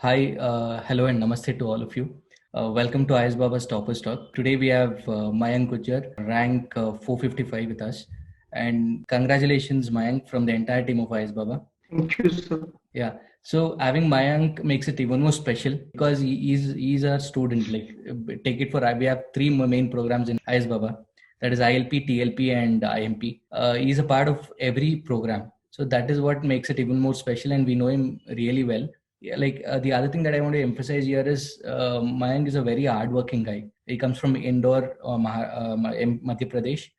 Hello and namaste to all of you. Welcome to Ayaz Baba's Toppers Talk. Today we have Mayank Gujjar, rank 455 with us. And congratulations, Mayank, from the entire team of Ayaz Baba. Thank you, sir. Yeah. So having Mayank makes it even more special because he's a student. Like take it for we have three main programs in Ayaz Baba. That is ILP, TLP, and IMP. He's a part of every program. So that is what makes it even more special, and we know him really well. Yeah, the other thing that I want to emphasize here is Mayank is a very hardworking guy. He comes from Indore, Madhya Pradesh.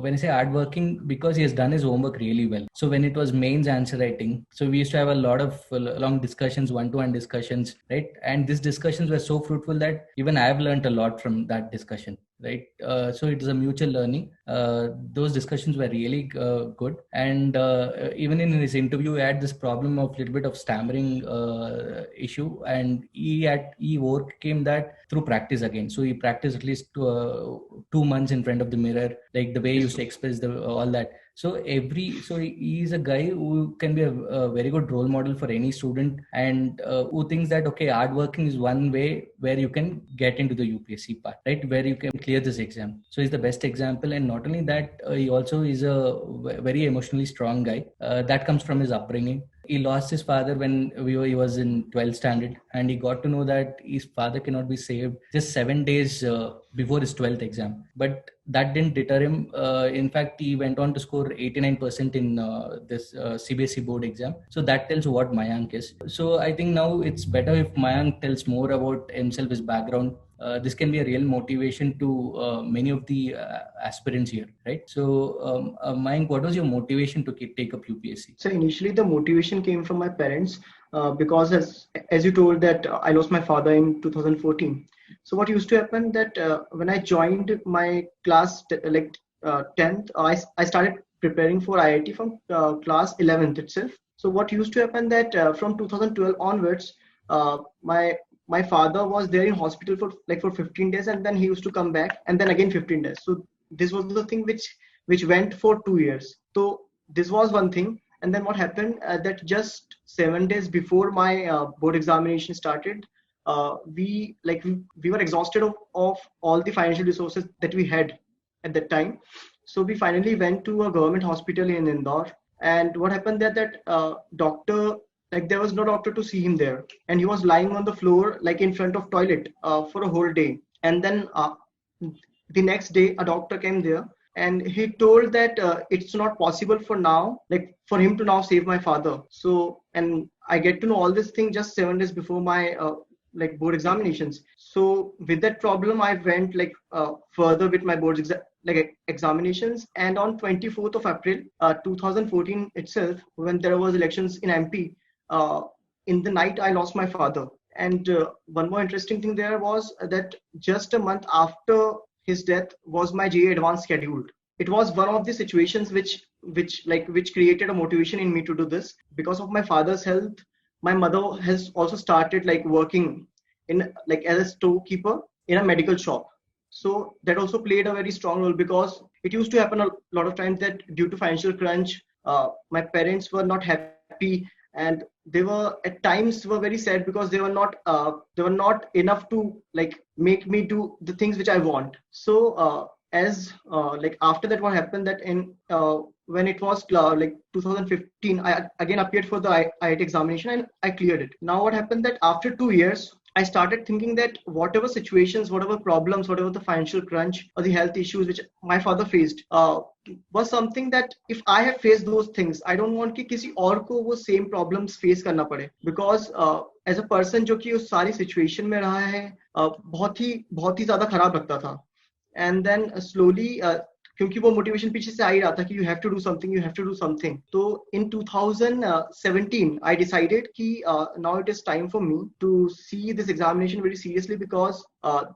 When I say hardworking, because he has done his homework really well. So when it was mains answer writing, so we used to have a lot of long discussions, one-to-one discussions, right? And these discussions were so fruitful that even I have learned a lot from that discussion, right? So it is a mutual learning. Those discussions were really good, and even in his interview, he had this problem of little bit of stammering issue, and he overcame that through practice again. So he practiced at least 2 months in front of the mirror, like the way he used to express all that. So he is a guy who can be a very good role model for any student, and who thinks that okay, hard working is one way where you can get into the UPSC part, right? Where you can clear this exam. So he's the best example, and not only that, he also is a very emotionally strong guy. That comes from his upbringing. He lost his father when he was in 12th standard, and he got to know that his father cannot be saved just 7 days before his 12th exam. But that didn't deter him. In fact, he went on to score 89% in this CBSE board exam. So that tells what Mayank is. So I think now it's better if Mayank tells more about himself, his background. This can be a real motivation to many of the aspirants here, right? So, Mayank, what was your motivation to take up UPSC? So initially the motivation came from my parents because as you told that I lost my father in 2014. So what used to happen that when I joined my class 10th, I started preparing for IIT from class 11th itself. So what used to happen that from 2012 onwards, my father was there in hospital for 15 days, and then he used to come back, and then again 15 days. So this was the thing which went for 2 years. So this was one thing. And then what happened that just 7 days before my board examination started, we were exhausted of all the financial resources that we had at that time. So we finally went to a government hospital in Indore. And what happened that doctor, like there was no doctor to see him there, and he was lying on the floor like in front of toilet for a whole day. And then the next day a doctor came there, and he told that it's not possible for now, like for him to now save my father. So, and I get to know all this thing just 7 days before my board examinations. So with that problem, I went further with my examinations. And on 24th of April 2014 itself, when there was elections in MP, in the night I lost my father. And one more interesting thing there was that just a month after his death was my JEE advance scheduled. It was one of the situations which created a motivation in me to do this. Because of my father's health, my mother has also started working in as a storekeeper in a medical shop. So that also played a very strong role, because it used to happen a lot of times that due to financial crunch, my parents were not happy, and they were at times were very sad because they were not enough to make me do the things which I want. So after that, what happened that in when it was 2015, I again appeared for the IIT examination, and I cleared it. Now what happened that after 2 years, I started thinking that whatever situations, whatever problems, whatever the financial crunch or the health issues which my father faced, was something that if I have faced those things, I don't want कि किसी और को वो same problems face करना पड़े. Because as a person जो कि उस सारी situation में रहा है, बहुत ही ज़्यादा खराब लगता था. And then slowly, क्योंकि वो मोटिवेशन पीछे से आ ही रहा था कि you have to do something. तो in 2017 I decided कि now it is time for me to see this examination very seriously, because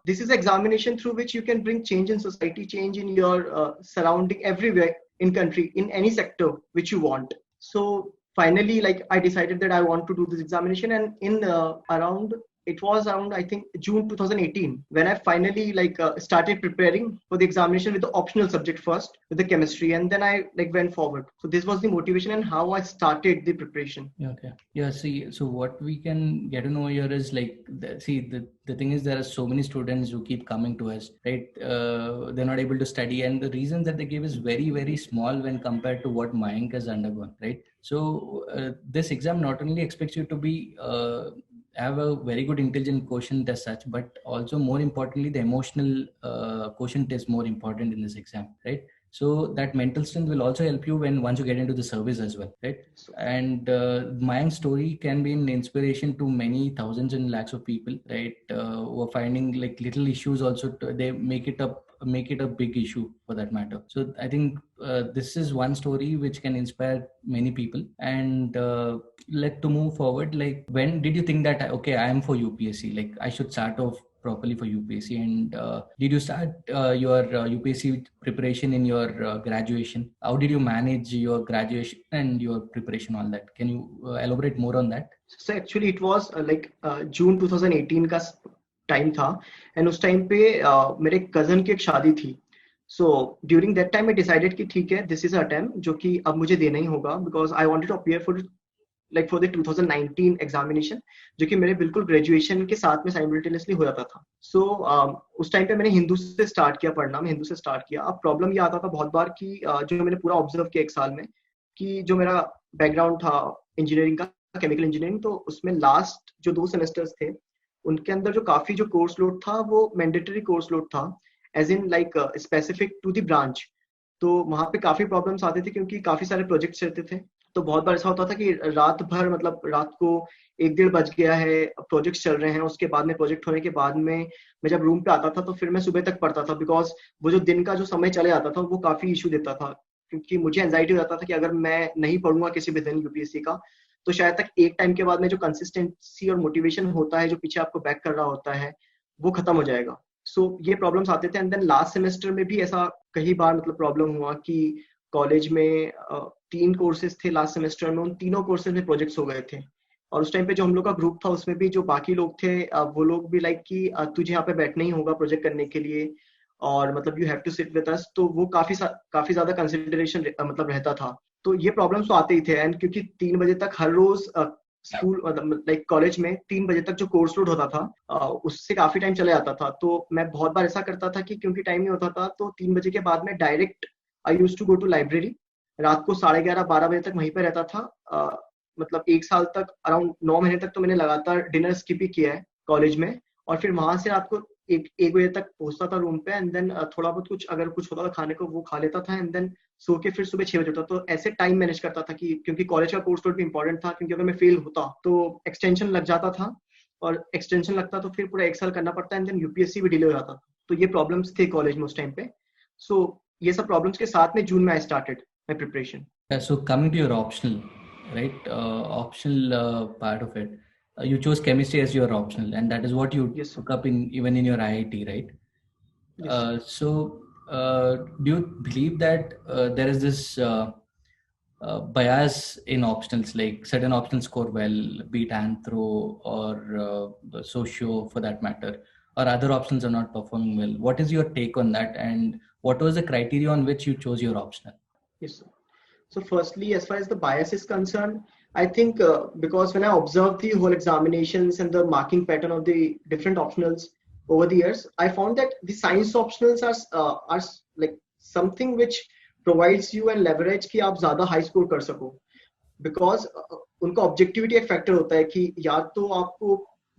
this is examination through which you can bring change in society, change in your surrounding everywhere in country, in any sector which you want. So finally, I decided that I want to do this examination, and in around it was around, I think, June 2018 when I finally started preparing for the examination with the optional subject first, with the chemistry, and then I went forward. So this was the motivation and how I started the preparation. Yeah, okay. Yeah, see, so what we can get to know here is the thing is there are so many students who keep coming to us, right? They're not able to study, and the reason that they give is very, very small when compared to what Mayank has undergone, right? So this exam not only expects you to be have a very good intelligent quotient as such, but also more importantly, the emotional quotient is more important in this exam, right? So that mental strength will also help you when once you get into the service as well, right? And Mayank's story can be an inspiration to many thousands and lakhs of people, right? Who are finding like little issues also. They make it a big issue for that matter. So I think this is one story which can inspire many people. And let to move forward. Like, when did you think that okay, I am for UPSC? Like, I should start off properly for UPSC? And did you start your UPSC preparation in your graduation? How did you manage your graduation and your preparation, all that? Can you elaborate more on that? So actually it was June 2018 का time था, and उस time पे मेरे cousin की एक शादी थी. So during that time I decided कि ठीक है, दिस इज अ अटेम्प्ट जो कि अब मुझे देना ही होगा, because I wanted to appear for the 2019 examination, जो कि मेरे बिल्कुल ग्रेजुएशन के साथ में साइमल्टेनियसली हो जाता था. सो उस टाइम पे मैंने हिंदू से स्टार्ट किया पढ़ना, मैं हिंदू से स्टार्ट किया. अब प्रॉब्लम ये आता था बहुत बार कि जो मैंने पूरा ऑब्जर्व किया एक साल में, कि जो मेरा बैकग्राउंड था इंजीनियरिंग का, केमिकल इंजीनियरिंग, तो उसमें लास्ट जो 2 सेमेस्टर्स थे उनके अंदर जो काफी जो कोर्स लोड था वो मैंडेटरी कोर्स लोड था, as in specific to the branch. तो वहां पे काफी प्रॉब्लम्स आते थे क्योंकि काफी सारे प्रोजेक्ट्स रहते थे. तो बहुत बार ऐसा होता था कि रात भर, मतलब रात को 1-1:30 बज गया है, प्रोजेक्ट्स चल रहे हैं, उसके बाद में प्रोजेक्ट होने के बाद में मैं जब रूम पे आता था तो फिर मैं सुबह तक पढ़ता था, बिकॉज वो जो दिन का जो समय चले जाता था वो काफी इशू देता था, क्योंकि मुझे एंजाइटी हो जाता था कि अगर मैं नहीं पढ़ूंगा किसी भी दिन यूपीएससी का, तो शायद तक एक टाइम के बाद में जो कंसिस्टेंसी और मोटिवेशन होता है, जो पीछे आपको बैक कर रहा होता है, वो खत्म हो जाएगा. सो ये प्रॉब्लम्स आते थे. एंड देन लास्ट सेमेस्टर में भी ऐसा कई बार मतलब प्रॉब्लम हुआ कि कॉलेज में 3 कोर्सेज थे लास्ट सेमेस्टर में, उन तीनों कोर्सेज में प्रोजेक्ट्स हो गए थे. और उस टाइम पे जो हम लोग का ग्रुप था उसमें भी जो बाकी लोग थे वो लोग भी कि तुझे यहाँ पे बैठना ही होगा प्रोजेक्ट करने के लिए, और मतलब you have to sit with us. तो वो काफी ज्यादा कंसिडरेशन मतलब रहता था. तो ये प्रॉब्लम्स तो आते ही थे. एंड क्योंकि 3 बजे तक हर रोज स्कूल मतलब कॉलेज में 3 बजे तक जो कोर्स लोड होता था उससे काफी टाइम चला जाता था. तो मैं बहुत बार ऐसा करता था कि क्योंकि टाइम नहीं होता था तो 3 बजे के बाद में direct I used to go to library. रात को 11:30-12 बजे तक वहीं पे रहता था. मतलब 1 साल तक, अराउंड 9 महीने तक तो मैंने लगातार डिनर स्किप ही किया है कॉलेज में. और फिर वहां से रात को 1 बजे तक पहुंचता था रूम पे. एंड देन थोड़ा बहुत कुछ अगर कुछ होता था खाने को वो खा लेता था. एंड देन सो के फिर सुबह 6 बजे उठता. तो ऐसे टाइम मैनेज करता था कि क्योंकि कॉलेज का कोर्स लोड भी इंपॉर्टेंट था, क्योंकि अगर मैं फेल होता तो एक्सटेंशन लग जाता था, और एक्सटेंशन लगता तो फिर पूरा 1 साल करना पड़ता. एंड देन यूपीएससी भी डिले हो जाता. तो ये प्रॉब्लम्स थे कॉलेज में उस टाइम पे. सो ये सब प्रॉब्लम्स के साथ में जून में I started my preparation. So coming to your optional, right? Optional part of it. You chose chemistry as your optional, and that is what you Yes, sir. took up even in your IIT, right? Yes. So do you believe that there is this bias in optionals, like certain optionals score well, be it anthro or socio for that matter, or other options are not performing well? What is your take on that, and what was the criteria on which you chose your optional? Yes, sir. So firstly, as far as the bias is concerned, I think because when I observed the whole examinations and the marking pattern of the different optionals over the years, I found that the science optionals are like something which provides you and leverage कि आप ज़्यादा high score कर सको. Because उनका objectivity एक factor होता है कि या तो आपको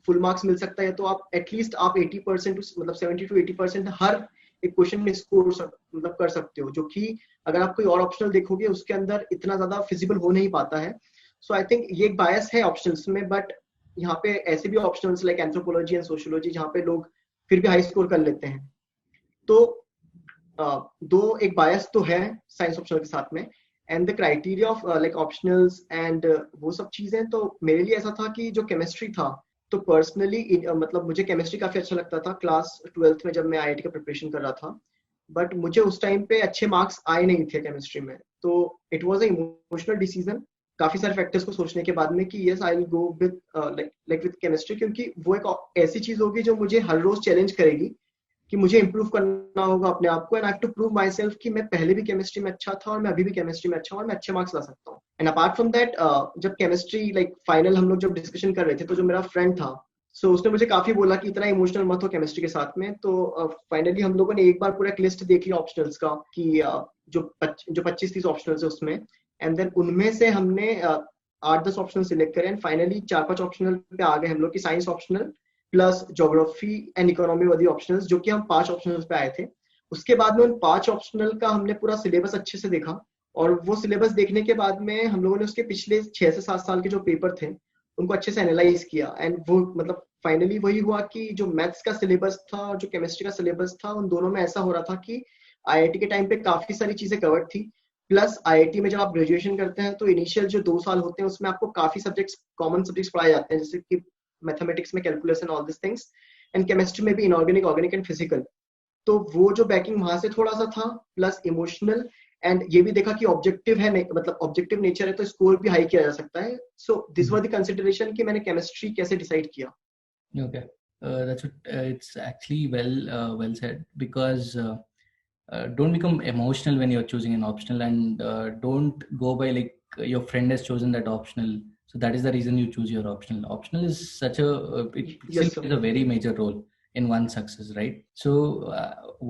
फुल मार्क्स मिल सकता है, तो आप एटलीस्ट आप 80% मतलब 70 to 80% हर एक क्वेश्चन में स्कोर मतलब कर सकते हो, जो कि अगर आप कोई और ऑप्शनल देखोगे उसके अंदर इतना ज्यादा फिजिबल हो नहीं पाता है. सो आई थिंक ये एक बायस है ऑप्शंस में. बट यहाँ पे ऐसे भी options like anthropology and sociology जहाँ पे लोग फिर भी हाई स्कोर कर लेते हैं. तो दो एक बायस तो है साइंस ऑप्शनल के साथ में. And the criteria of like optionals and वो सब चीजें, तो मेरे लिए ऐसा था कि जो केमिस्ट्री था, तो पर्सनली मतलब मुझे केमिस्ट्री काफी अच्छा लगता था क्लास 12th में जब मैं आईआईटी का प्रिपरेशन कर रहा था. बट मुझे उस टाइम पे अच्छे मार्क्स आए नहीं थे केमिस्ट्री में. तो it was a emotional decision काफी सारे फैक्टर्स को सोचने के बाद में कि yes I will go with like with chemistry, क्योंकि वो एक ऐसी चीज होगी जो मुझे हर रोज चैलेंज करेगी कि मुझे इंप्रूव करना होगा अपने आप को, and I have to prove myself कि मैं पहले भी केमिस्ट्री में अच्छा था और मैं अभी भी केमिस्ट्री में अच्छा हूँ और मैं अच्छे मार्क्स ला सकता हूँ। एंड अपार्ट फ्रॉम दैट, जब केमिस्ट्री लाइक फाइनल हम लोग जब डिस्कशन कर रहे थे, तो जो मेरा फ्रेंड था, सो उसने मुझे काफी बोला कि इतना इमोशनल मत हो केमिस्ट्री के साथ में। तो फाइनली हम लोगों ने एक बार पूरा एक लिस्ट देख लिया ऑप्शनल्स का कि जो 25-30 ऑप्शनल्स है उसमें, एंड देन उनमें से हमने 8-10 ऑप्शनल सिलेक्ट करे, एंड फाइनली 4-5 ऑप्शनल पे आ गए हम लोग की science optional plus geography and economy वाली ऑप्शनल्स, जो कि हम 5 ऑप्शनल्स पे आए थे। उसके बाद में उन 5 ऑप्शनल का हमने पूरा सिलेबस अच्छे से देखा, और वो सिलेबस देखने के बाद में हम लोगों ने उसके पिछले 6 से 7 साल के जो पेपर थे उनको अच्छे से एनालाइज किया, एंड वो मतलब फाइनली वही हुआ कि जो मैथ्स का सिलेबस था और जो केमिस्ट्री का सिलेबस था, उन दोनों में ऐसा हो रहा था कि आईआईटी के टाइम पे काफी सारी चीजें कवर्ड थी। प्लस आईआईटी में जब आप ग्रेजुएशन करते हैं तो इनिशियल जो 2 साल होते हैं उसमें आपको काफी सब्जेक्ट्स, कॉमन सब्जेक्ट्स पढ़ाए जाते हैं, जैसे कि मैथमेटिक्स में calculus and all this things, and chemistry में भी इनऑर्गेनिक, ऑर्गेनिक एंड फिजिकल। तो वो जो बैकिंग वहां से थोड़ा सा था, प्लस इमोशनल, एंड ये भी देखा कि ऑब्जेक्टिव है, मतलब ऑब्जेक्टिव नेचर है तो स्कोर भी हाई किया जा सकता है। So this was the consideration कि मैंने केमिस्ट्री कैसे डिसाइड किया। Okay, that's it's actually well said, because don't become emotional when you're choosing an optional, and don't go by like your friend has chosen that optional, so that is the reason you choose your optional. Optional is such a it still Yes sir. plays a very major role in one's success, right? So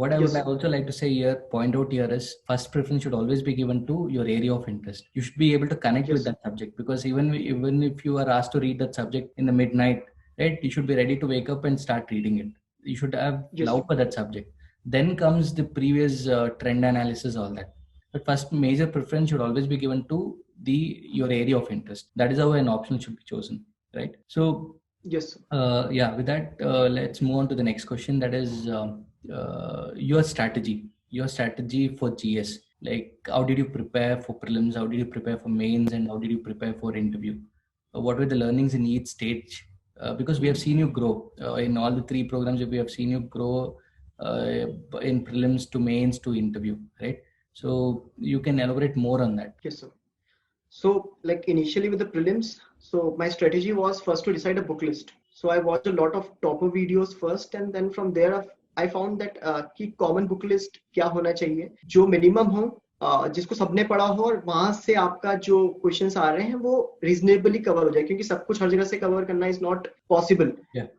what I would Yes. also like to say here, point out here, is first preference should always be given to your area of interest. You should be able to connect with Yes. that subject, because even if you are asked to read that subject in the midnight, right, you should be ready to wake up and start reading it. You should have Yes. love for that subject. Then comes the previous trend analysis, all that. But first, major preference should always be given to your area of interest. That is how an option should be chosen, right? So Yes. yeah, with that, let's move on to the next question. That is your strategy for GS. Like, how did you prepare for prelims? How did you prepare for mains? And how did you prepare for interview? What were the learnings in each stage? Because we have seen you grow in all the 3 programs. We have seen you grow in prelims to mains to interview, right? So you can elaborate more on that. Yes sir. So like initially with the prelims, so my strategy was first to decide a book list. So I watched a lot of topper videos first, and then from there I found that कि common book list क्या होना चाहिए, जो minimum हो, जिसको सबने पढ़ा हो, और वहां से आपका जो क्वेश्चंस आ रहे हैं वो रीजनेबली कवर हो जाए, क्योंकि सब कुछ हर जगह से कवर करना इज नॉट पॉसिबल।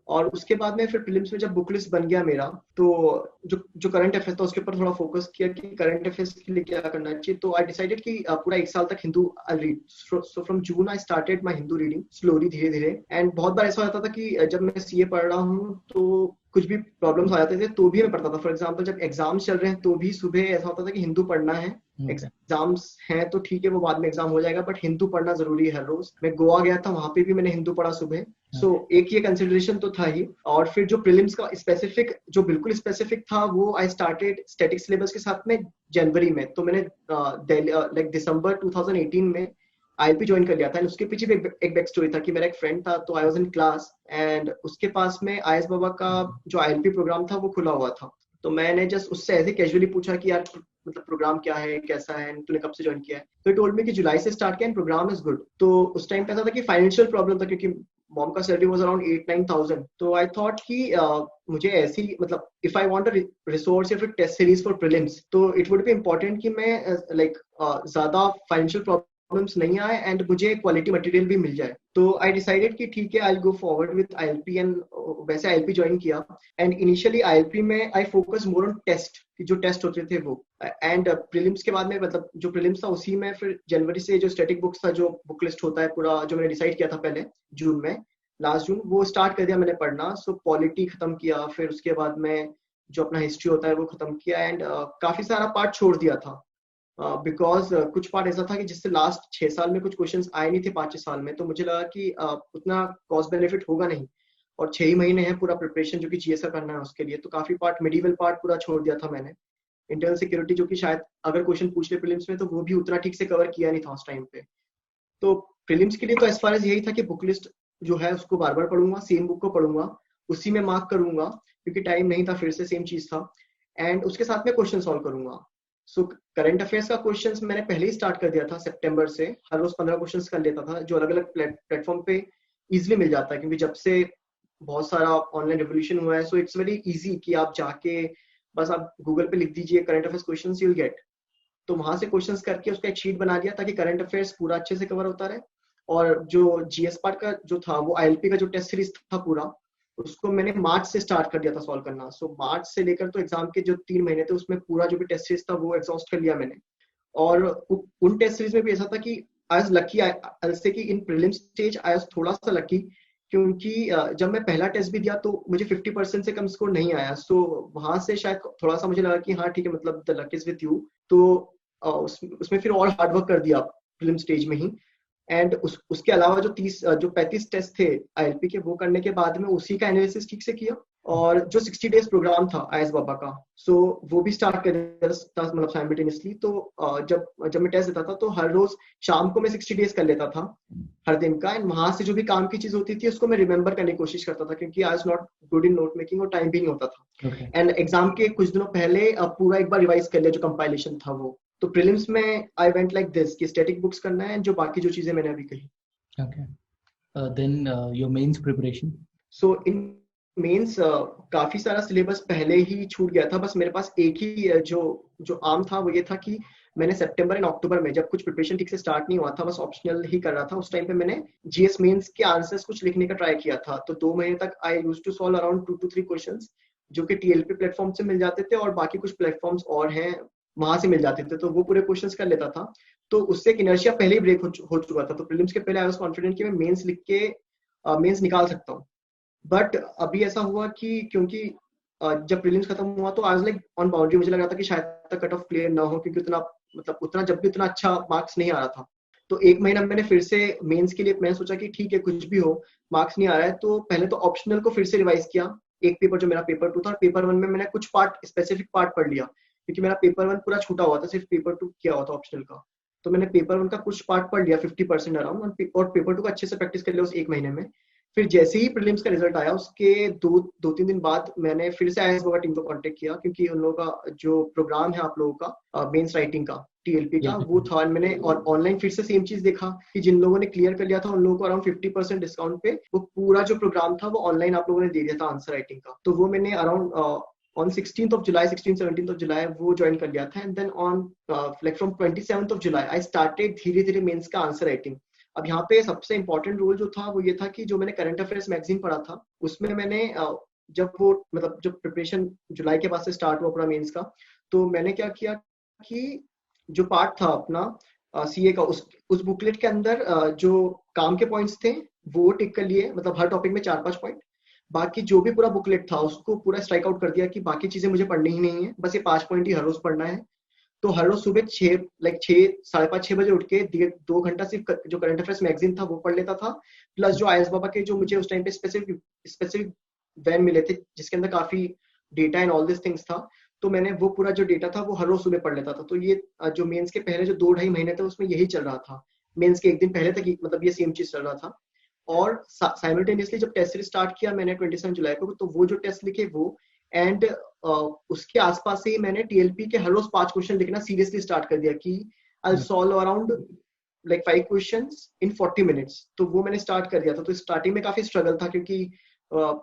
और उसके बाद में फिर प्रीलिम्स में जब बुक लिस्ट बन गया मेरा, तो जो करंट अफेयर्स था उसके ऊपर थोड़ा फोकस किया कि करंट अफेयर्स के लिए क्या करना चाहिए। तो आई डिसाइडेड कि पूरा 1 साल तक Hindu I read. So from June I started my Hindu reading slowly, धीरे धीरे। एंड बहुत बार ऐसा होता था कि जब मैं सीए पढ़ रहा हूँ तो कुछ भी प्रॉब्लम्स आ जाते थे तो भी मैं पढ़ता था। फॉर एग्जांपल जब एग्जाम्स चल रहे हैं तो भी सुबह ऐसा होता था कि हिंदू पढ़ना है, एग्जाम्स हैं तो ठीक है वो बाद में एग्जाम हो जाएगा, बट हिंदू पढ़ना जरूरी है हर रोज। मैं गोवा गया था, वहां पे भी मैंने हिंदू पढ़ा सुबह। सो एक ये कंसिडरेशन तो था ही। और फिर जो प्रीलिम्स का स्पेसिफिक, जो बिल्कुल स्पेसिफिक था, वो आई स्टार्टेड स्टैटिक सिलेबस के साथ में जनवरी में। तो मैंने लाइक दिसंबर 2018 में आईएलपी ज्वाइन कर लिया था। एंड उसके पीछे भी एक बैक स्टोरी था कि मेरा एक फ्रेंड था, तो I was in class and उसके पास में आईएस बाबा का जो आईएलपी प्रोग्राम था वो खुला हुआ था। तो मैंने जस्ट उससे ऐसे कैजुअली पूछा कि यार मतलब प्रोग्राम क्या है, कैसा है, तूने कब से ज्वाइन किया है? तो टोल्ड मी कि जुलाई से स्टार्ट किया एंड प्रोग्राम इज गुड। तो उस टाइम पे ऐसा था कि फाइनेंशियल प्रॉब्लम था, क्योंकि मॉम का सैलरी वाज अराउंड 8-9,000। तो आई थॉट कि मुझे ऐसी मतलब if I want a resource या फिर टेस्ट सीरीज फॉर प्रीलिम्स, तो इट वुड बी इंपॉर्टेंट कि मैं लाइक ज्यादा फाइनेंशियल प्रॉब्लम्स नहीं आए एंड मुझे क्वालिटी मटेरियल भी मिल जाए। तो आई डिसाइडेड कि ठीक है, I will go forward with ILP. And वैसे आईएलपी ज्वाइन किया। एंड इनिशियली आईएलपी में I focus more on test, जो टेस्ट होते थे वो। एंड प्रीलिम्स के बाद में मतलब जो प्रीलिम्स था उसी में फिर जनवरी से जो स्टैटिक बुक्स था, जो बुक लिस्ट होता है पूरा, जो मैंने डिसाइड किया था पहले जून में, लास्ट जून, वो स्टार्ट कर दिया मैंने पढ़ना। सो पॉलिटी खत्म किया, फिर उसके बाद में जो अपना हिस्ट्री होता है वो खत्म किया। एंड काफी सारा पार्ट छोड़ दिया था, बिकॉज कुछ पार्ट ऐसा था कि जिससे लास्ट 6 साल में कुछ क्वेश्चंस आए नहीं थे 5-6 साल में। तो मुझे लगा कि उतना कॉस्ट बेनिफिट होगा नहीं, और 6 ही महीने हैं पूरा प्रिपरेशन जो कि जीएस का करना है उसके लिए। तो काफी पार्ट, मेडिवल पार्ट पूरा छोड़ दिया था मैंने। इंटरनल सिक्योरिटी जो कि शायद अगर क्वेश्चन पूछ ले प्रीलिम्स में तो वो भी उतना ठीक से कवर किया नहीं था उस टाइम पे। तो प्रीलिम्स के लिए तो एज फार एज यही था कि बुक लिस्ट जो है उसको बार बार पढ़ूंगा, सेम बुक को पढ़ूंगा, उसी में मार्क करूंगा, क्योंकि टाइम नहीं था, फिर से सेम चीज था। एंड उसके साथ में क्वेश्चन सॉल्व करूंगा। सो करंट अफेयर्स का क्वेश्चंस मैंने पहले ही स्टार्ट कर दिया था सितंबर से, हर रोज 15 क्वेश्चंस कर लेता था, जो अलग अलग प्लेटफॉर्म पे इजिली मिल जाता है, क्योंकि जब से बहुत सारा ऑनलाइन रिवोल्यूशन हुआ है, सो इट्स वेरी इजी कि आप जाके बस आप गूगल पे लिख दीजिए current affairs questions, you will get. तो वहां से क्वेश्चंस करके उसका एक शीट बना दिया ताकि करंट अफेयर्स पूरा अच्छे से कवर होता रहे। और जो जीएस पार्ट का जो था, वो आईएलपी का जो टेस्ट सीरीज था पूरा, उसको मैंने मार्च से स्टार्ट कर दिया था सॉल्व करना। सो मार्च से लेकर तो एग्जाम के जो 3 महीने थे, उसमें पूरा जो भी टेस्ट सीरीज था वो एग्जॉस्ट कर लिया मैंने। और उन टेस्ट सीरीज में भी ऐसा था कि आई वाज लकी, आई से कि इन प्रीलिम स्टेज आई वाज थोड़ा सा लकी, क्योंकि जब मैं पहला टेस्ट भी दिया तो मुझे 50% से कम स्कोर नहीं आया। सो वहां से शायद थोड़ा सा मुझे लगा कि हाँ ठीक है, मतलब the luck is with you. तो उसमें फिर और हार्ड वर्क कर दिया प्रीलिम स्टेज में ही। एंड उसके अलावा जो 35 टेस्ट थे आईएलपी के, वो करने के बाद में उसी का एनालिसिस ठीक से किया। और जो 60 डेज प्रोग्राम था आईएस बाबा का, सो वो भी स्टार्ट कर दिया था, मतलब साइमल्टेनियसली। तो जब मैं टेस्ट देता था तो हर रोज शाम को मैं 60 डेज कर लेता था हर दिन का। एंड वहां से जो भी काम की चीज होती थी उसको मैं रिमेम्बर करने की कोशिश करता था, क्योंकि आई was not good in note making और टाइम भी नहीं होता था। Okay. एंड एग्जाम के कुछ दिनों पहले पूरा एक बार रिवाइज कर लिया जो कंपाइलेशन था वो। तो प्रीलिम्स में आई वेंट लाइक दिस कि स्टैटिक बुक्स करना है, जो बाकी जो चीजें मैंने अभी कही। Okay. Then your mains preparation. So in mains काफी सारा सिलेबस पहले ही छूट गया था। बस मेरे पास एक ही जो जो आम था वो ये था कि मैंने सितंबर एंड अक्टूबर में, जब कुछ प्रिपरेशन ठीक से स्टार्ट नहीं हुआ था, बस ऑप्शनल ही कर रहा था, उस टाइम पे मैंने जीएस मेंस के आंसर्स कुछ लिखने का ट्राई किया था। तो 2 महीने तक I used to solve around 2 to 3 questions, जो कि टीएलपी प्लेटफॉर्म से मिल जाते थे और बाकी कुछ प्लेटफॉर्म्स और हैं वहां से मिल जाते थे। तो वो पूरे क्वेश्चंस कर लेता था। तो उससे एक इनर्शिया पहले ही ब्रेक हो चुका था। तो प्रीलिम्स के पहले आई वाज कॉन्फिडेंट कि मैं मेंस लिख के मेंस निकाल सकता हूँ। बट अभी ऐसा हुआ कि क्योंकि जब प्रीलिम्स खत्म हुआ तो I was like on boundary, मुझे लग रहा था कि शायद तक कट ऑफ क्लियर ना हो, क्योंकि उतना मतलब उतना जब भी उतना अच्छा मार्क्स नहीं आ रहा था। तो 1 महीना मैंने फिर से मेंस के लिए मैंने सोचा कि ठीक है कुछ भी हो, मार्क्स नहीं आ रहा है, तो पहले तो ऑप्शनल को फिर से रिवाइज किया। एक पेपर जो मेरा पेपर 2 था, और पेपर 1 में मैंने कुछ पार्ट स्पेसिफिक पार्ट पढ़ लिया, क्योंकि मेरा पेपर 1 पूरा छूटा हुआ था, सिर्फ पेपर 2 किया हुआ था ऑप्शनल का। तो मैंने पेपर 1 का कुछ पार्ट पढ़ लिया 50% अराउंड, और पेपर 2 का अच्छे से प्रैक्टिस कर लिया उस 1 महीने में। फिर जैसे ही प्रीलिम्स का रिजल्ट आया, उसके 2-3 दिन बाद मैंने फिर से आईएएस टीम को कांटेक्ट किया, क्योंकि उन लोगों का जो प्रोग्राम है आप लोगों का मेंस राइटिंग का टीएलपी का, वो था। मैंने और ऑनलाइन फिर से सेम चीज देखा कि जिन लोगों ने क्लियर कर लिया था उन लोगों को अराउंड 50% डिस्काउंट पे वो पूरा जो प्रोग्राम था वो ऑनलाइन आप लोगों ने दे दिया था आंसर राइटिंग का। तो वो मैंने around on 16th of July, 16th 17th of July वो ज्वाइन कर लिया था। And then on like from 27th of July I started धीरे धीरे मेंस का आंसर राइटिंग। अब यहाँ पे सबसे इंपॉर्टेंट रोल जो था वो ये था कि जो मैंने करंट अफेयर्स मैगजीन पढ़ा था, उसमें मैंने जब वो मतलब जब प्रिपरेशन जुलाई के बाद से स्टार्ट हुआ पूरा मेंस का, तो मैंने क्या किया कि जो पार्ट था अपना सीए का, उस बुकलेट के अंदर जो काम के पॉइंट्स थे वो टिक कर लिए, मतलब हर टॉपिक में 4-5 पॉइंट। बाकी जो भी पूरा बुकलेट था उसको पूरा स्ट्राइक आउट कर दिया कि बाकी चीजें मुझे पढ़नी ही नहीं है, बस ये 5 पॉइंट ही हर रोज पढ़ना है। तो हर रोज सुबह 6 साढ़े 5 6 बजे उठ के 2 घंटा सिर्फ जो करंट अफेयर्स मैगजीन था वो पढ़ लेता था, प्लस जो आईएस बाबा के जो मुझे उस टाइम पे स्पेसिफिक वैन मिले थे जिसके अंदर काफी data and all this things था, तो मैंने वो पूरा जो डेटा था वो हर रोज सुबह पढ़ लेता था। तो ये जो मेंस के पहले जो 2-2.5 महीने थे उसमें यही चल रहा था। मेंस के एक दिन पहले तक मतलब ये सेम चीज चल रहा था। और साइमल्टेनियसली जब टेस्ट सीरीज स्टार्ट किया मैंने 27 जुलाई को, तो वो जो टेस्ट लिखे वो, एंड उसके आसपास से ही मैंने टीएलपी के हर रोज 5 क्वेश्चन लिखना सीरियसली स्टार्ट कर दिया कि I solve around like 5 questions in 40 minutes. तो वो मैंने स्टार्ट कर दिया था। तो स्टार्टिंग में काफी स्ट्रगल था, क्योंकि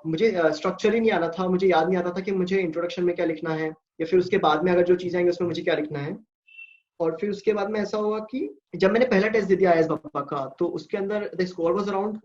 मुझे स्ट्रक्चर ही नहीं आना था, मुझे याद नहीं आता था कि मुझे इंट्रोडक्शन में क्या लिखना है, या फिर उसके बाद में अगर जो चीजें आएंगी उसमें मुझे क्या लिखना है। और फिर उसके बाद में ऐसा हुआ कि जब मैंने पहला टेस्ट दे दिया आईएएस बाबा का, तो उसके अंदर द स्कोर वाज अराउंड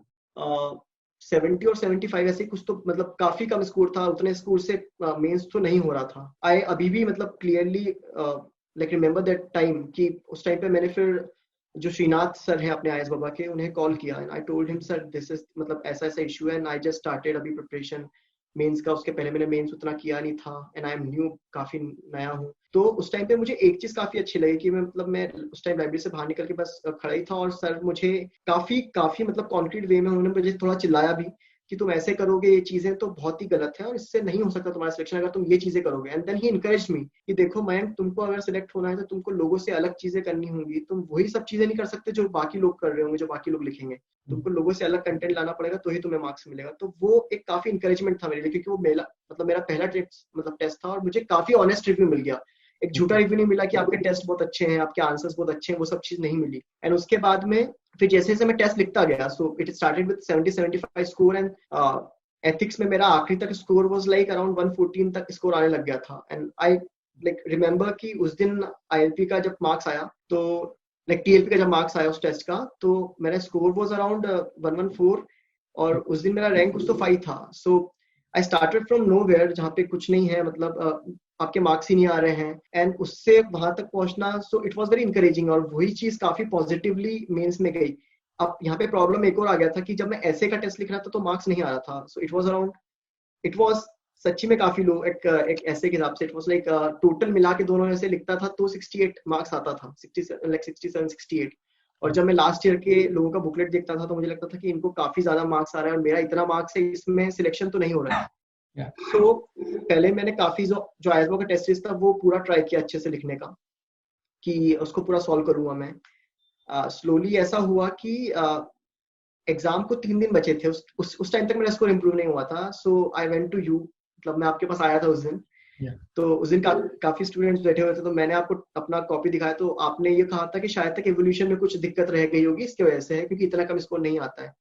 70 और 75 ऐसे कुछ, तो मतलब काफी कम स्कोर था। उतने स्कोर से मेंस तो नहीं हो रहा था। आई अभी भी मतलब clearly like remember that time कि उस टाइम पे मैंने फिर जो श्रीनाथ सर हैं अपने आईएएस बाबा के, उन्हें कॉल किया and I told him sir this is मतलब ऐसा ऐसा इशू है एंड आई जस्ट स्टार्टेड अभी प्रिपरेशन मेंस का। उसके पहले मैंने मेंस उतना किया नहीं था एंड आई एम न्यू, काफी नया हूँ। तो उस टाइम पे मुझे एक चीज काफी अच्छी लगी कि मैं उस टाइम लाइब्रेरी से बाहर निकल के बस खड़ा ही था, और सर मुझे काफी काफी मतलब कॉन्क्रीट वे में उन्होंने मुझे थोड़ा चिल्लाया भी कि तुम ऐसे करोगे ये चीजें तो बहुत ही गलत है और इससे नहीं हो सकता तुम्हारा सिलेक्शन अगर तुम ये चीजें करोगे। And then he encourage me कि देखो मैम, तुमको अगर सिलेक्ट होना है तो तुमको लोगों से अलग चीजें करनी होंगी, तुम वही सब चीजें नहीं कर सकते जो बाकी लोग कर रहे होंगे, जो बाकी लोग लिखेंगे, तुमको लोगों से अलग कंटेंट लाना पड़ेगा तो ही तुम्हें मार्क्स मिलेगा। तो वो एक काफी इंकरेजमेंट था मेरे लिए, क्योंकि वो मेरा पहला टेस्ट था और मुझे काफी ऑनेस्ट रिव्यू मिल गया एक झूठा रिव्यू नहीं मिला कि आपके टेस्ट बहुत अच्छे हैं, आपके आंसर्स बहुत अच्छे हैं, वो सब चीज नहीं मिली। एंड उसके बाद में फिर जैसे जैसे मैं टेस्ट लिखता गया, so it started with 70-75 score, and ethics में मेरा आखिरी तक स्कोर वाज लाइक अराउंड 114 तक स्कोर आने लग गया था। एंड आई लाइक रिमेम्बर कि उस दिन आईएलपी का जब मार्क्स आया, तो लाइक टीएलपी का जब मार्क्स आया उस टेस्ट का, तो मेरा स्कोर वाज अराउंड 114, और उस दिन मेरा रैंक कुछ तो 5 था। सो आई स्टार्टेड फ्रॉम नोवेयर, जहाँ पे कुछ नहीं है, मतलब आपके मार्क्स ही नहीं आ रहे हैं, एंड उससे वहां तक पहुंचना, so it was very encouraging, और वही चीज काफी पॉजिटिवली मेंस में गई। अब यहाँ पे प्रॉब्लम एक और आ गया था कि जब मैं ऐसे का टेस्ट लिख रहा था तो मार्क्स नहीं आ रहा था। So it was around, it was सच्ची में काफी लो, एक ऐसे के हिसाब से इट वाज लाइक टोटल मिला के दोनों ऐसे लिखता था तो 68 मार्क्स आता था, 67 लाइक 67 68। और जब मैं लास्ट ईयर के लोगों का बुकलेट देखता था तो मुझे लगता था कि इनको काफी ज्यादा मार्क्स आ रहा है और मेरा इतना मार्क्स है, इसमें सिलेक्शन तो नहीं हो रहा है। तो पहले मैंने काफी जो आईएसबो का टेस्ट सीरीज था वो पूरा ट्राई किया अच्छे से लिखने का, कि उसको पूरा सॉल्व करूंगा मैं। स्लोली ऐसा हुआ कि एग्जाम को 3 दिन बचे थे, उस टाइम तक मेरा स्कोर इम्प्रूव नहीं हुआ था। सो आई वेंट टू यू, मतलब मैं आपके पास आया था उस दिन। तो उस दिन काफी स्टूडेंट्स बैठे हुए थे, तो मैंने आपको अपना कॉपी दिखाया, तो आपने ये कहा था कि शायद तक एवोल्यूशन में कुछ दिक्कत रह गई होगी, इसकी वजह से है, क्योंकि इतना कम स्कोर नहीं आता है।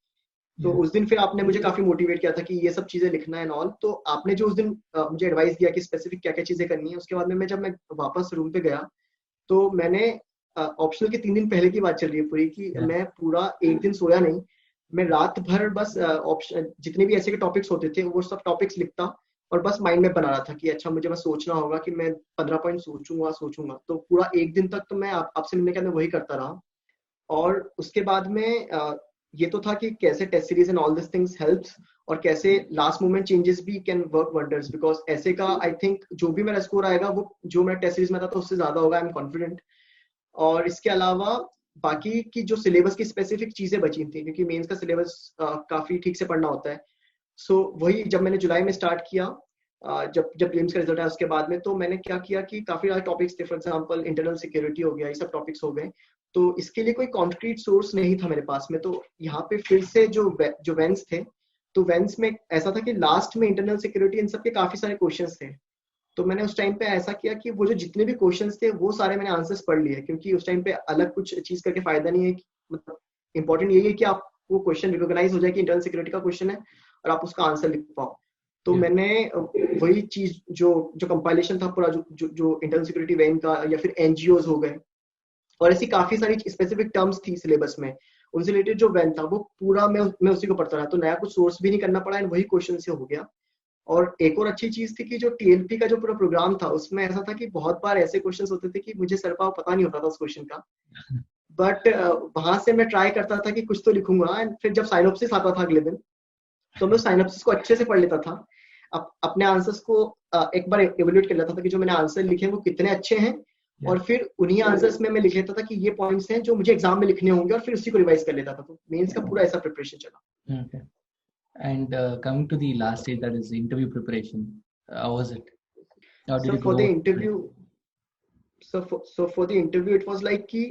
तो उस दिन फिर आपने मुझे काफी मोटिवेट किया था कि ये सब चीजें लिखना है ऑल। तो आपने जो उस दिन मुझे एडवाइस दिया कि स्पेसिफिक क्या क्या चीजें करनी है, उसके बाद में जब मैं वापस रूम पे गया तो मैंने ऑप्शनल के 3 दिन पहले की बात चल रही है पूरी, कि मैं पूरा एक दिन सोया नहीं, मैं रात भर बस ऑप्शन जितने भी ऐसे के टॉपिक्स होते थे वो सब टॉपिक्स लिखता, और बस माइंड में बना रहा था कि अच्छा मुझे बस सोचना होगा कि मैं 15 पॉइंट सोचूंगा। तो पूरा एक दिन तक तो मैं आपसे मिलने के अंदर वही करता रहा। और उसके बाद में ये तो था कि कैसे test series and all this things helps, और कैसे लास्ट मोमेंट चेंजेस भी कैन वर्क वंडर्स, बिकॉज ऐसे का आई थिंक जो भी मेरा स्कोर आएगा वो जो मेरा टेस्ट सीरीज में था तो उससे ज्यादा होगा, आई एम कॉन्फिडेंट। और इसके अलावा बाकी की जो सिलेबस की स्पेसिफिक चीजें बची थी, क्योंकि मेंस का सिलेबस काफी ठीक से पढ़ना होता है। सो वही जब मैंने जुलाई में स्टार्ट किया, जब जब प्रीलिम्स का रिजल्ट आया उसके बाद में, तो मैंने क्या किया कि काफी सारे टॉपिक्स थे, फॉर एग्जांपल इंटरनल सिक्योरिटी हो गया, ये सब टॉपिक्स हो गए। तो इसके लिए कोई कॉन्क्रीट सोर्स नहीं था मेरे पास में, तो यहाँ पे फिर से जो वेंस थे, तो वेंस में ऐसा था कि लास्ट में इंटरनल सिक्योरिटी इन सब के काफी सारे क्वेश्चंस थे। तो मैंने उस टाइम पे ऐसा किया कि वो जो जितने भी क्वेश्चंस थे वो सारे मैंने आंसर्स पढ़ लिए, क्योंकि उस टाइम पे अलग कुछ चीज करके फायदा नहीं है। मतलब इंपॉर्टेंट यही है कि आप वो क्वेश्चन रिकॉग्नाइज हो जाए कि इंटरनल सिक्योरिटी का क्वेश्चन है और आप उसका आंसर लिख पाओ। तो मैंने वही चीज जो जो कंपाइलेशन था पूरा, जो इंटरनल सिक्योरिटी वैन का, या फिर एनजीओज हो गए, और ऐसी काफी सारी स्पेसिफिक टर्म्स थी सिलेबस में, उनसे रिलेटेड जो वैन था वो पूरा मैं उसी को पढ़ता रहा। तो नया कुछ सोर्स भी नहीं करना पड़ा, वही क्वेश्चन से हो गया। और एक और अच्छी चीज थी कि जो टीएलपी का जो पूरा प्रोग्राम था उसमें ऐसा था कि बहुत बार ऐसे क्वेश्चंस होते थे कि मुझे सर पाव पता नहीं होता था उस क्वेश्चन का, बट वहां से मैं ट्राई करता था कि कुछ तो लिखूंगा। एंड फिर जब साइनोप्सिस आता था अगले दिन, तो मैं साइनोप्सिस को अच्छे से पढ़ लेता था, अपने आंसर्स को एक बार एवेल्यूएट कर लेता था कि जो मैंने आंसर लिखे हैं वो कितने अच्छे हैं, और फिर उन्हीं आंसर्स में मैं लिख लेता था कि ये पॉइंट्स हैं जो मुझे एग्जाम में लिखने होंगे, और फिर उसी को रिवाइज कर लेता था। तो मेंस का पूरा ऐसा प्रिपरेशन चला। Okay. And coming to the last stage, that is interview preparation, how was it? How did So you for go? the interview, so for the interview it was like कि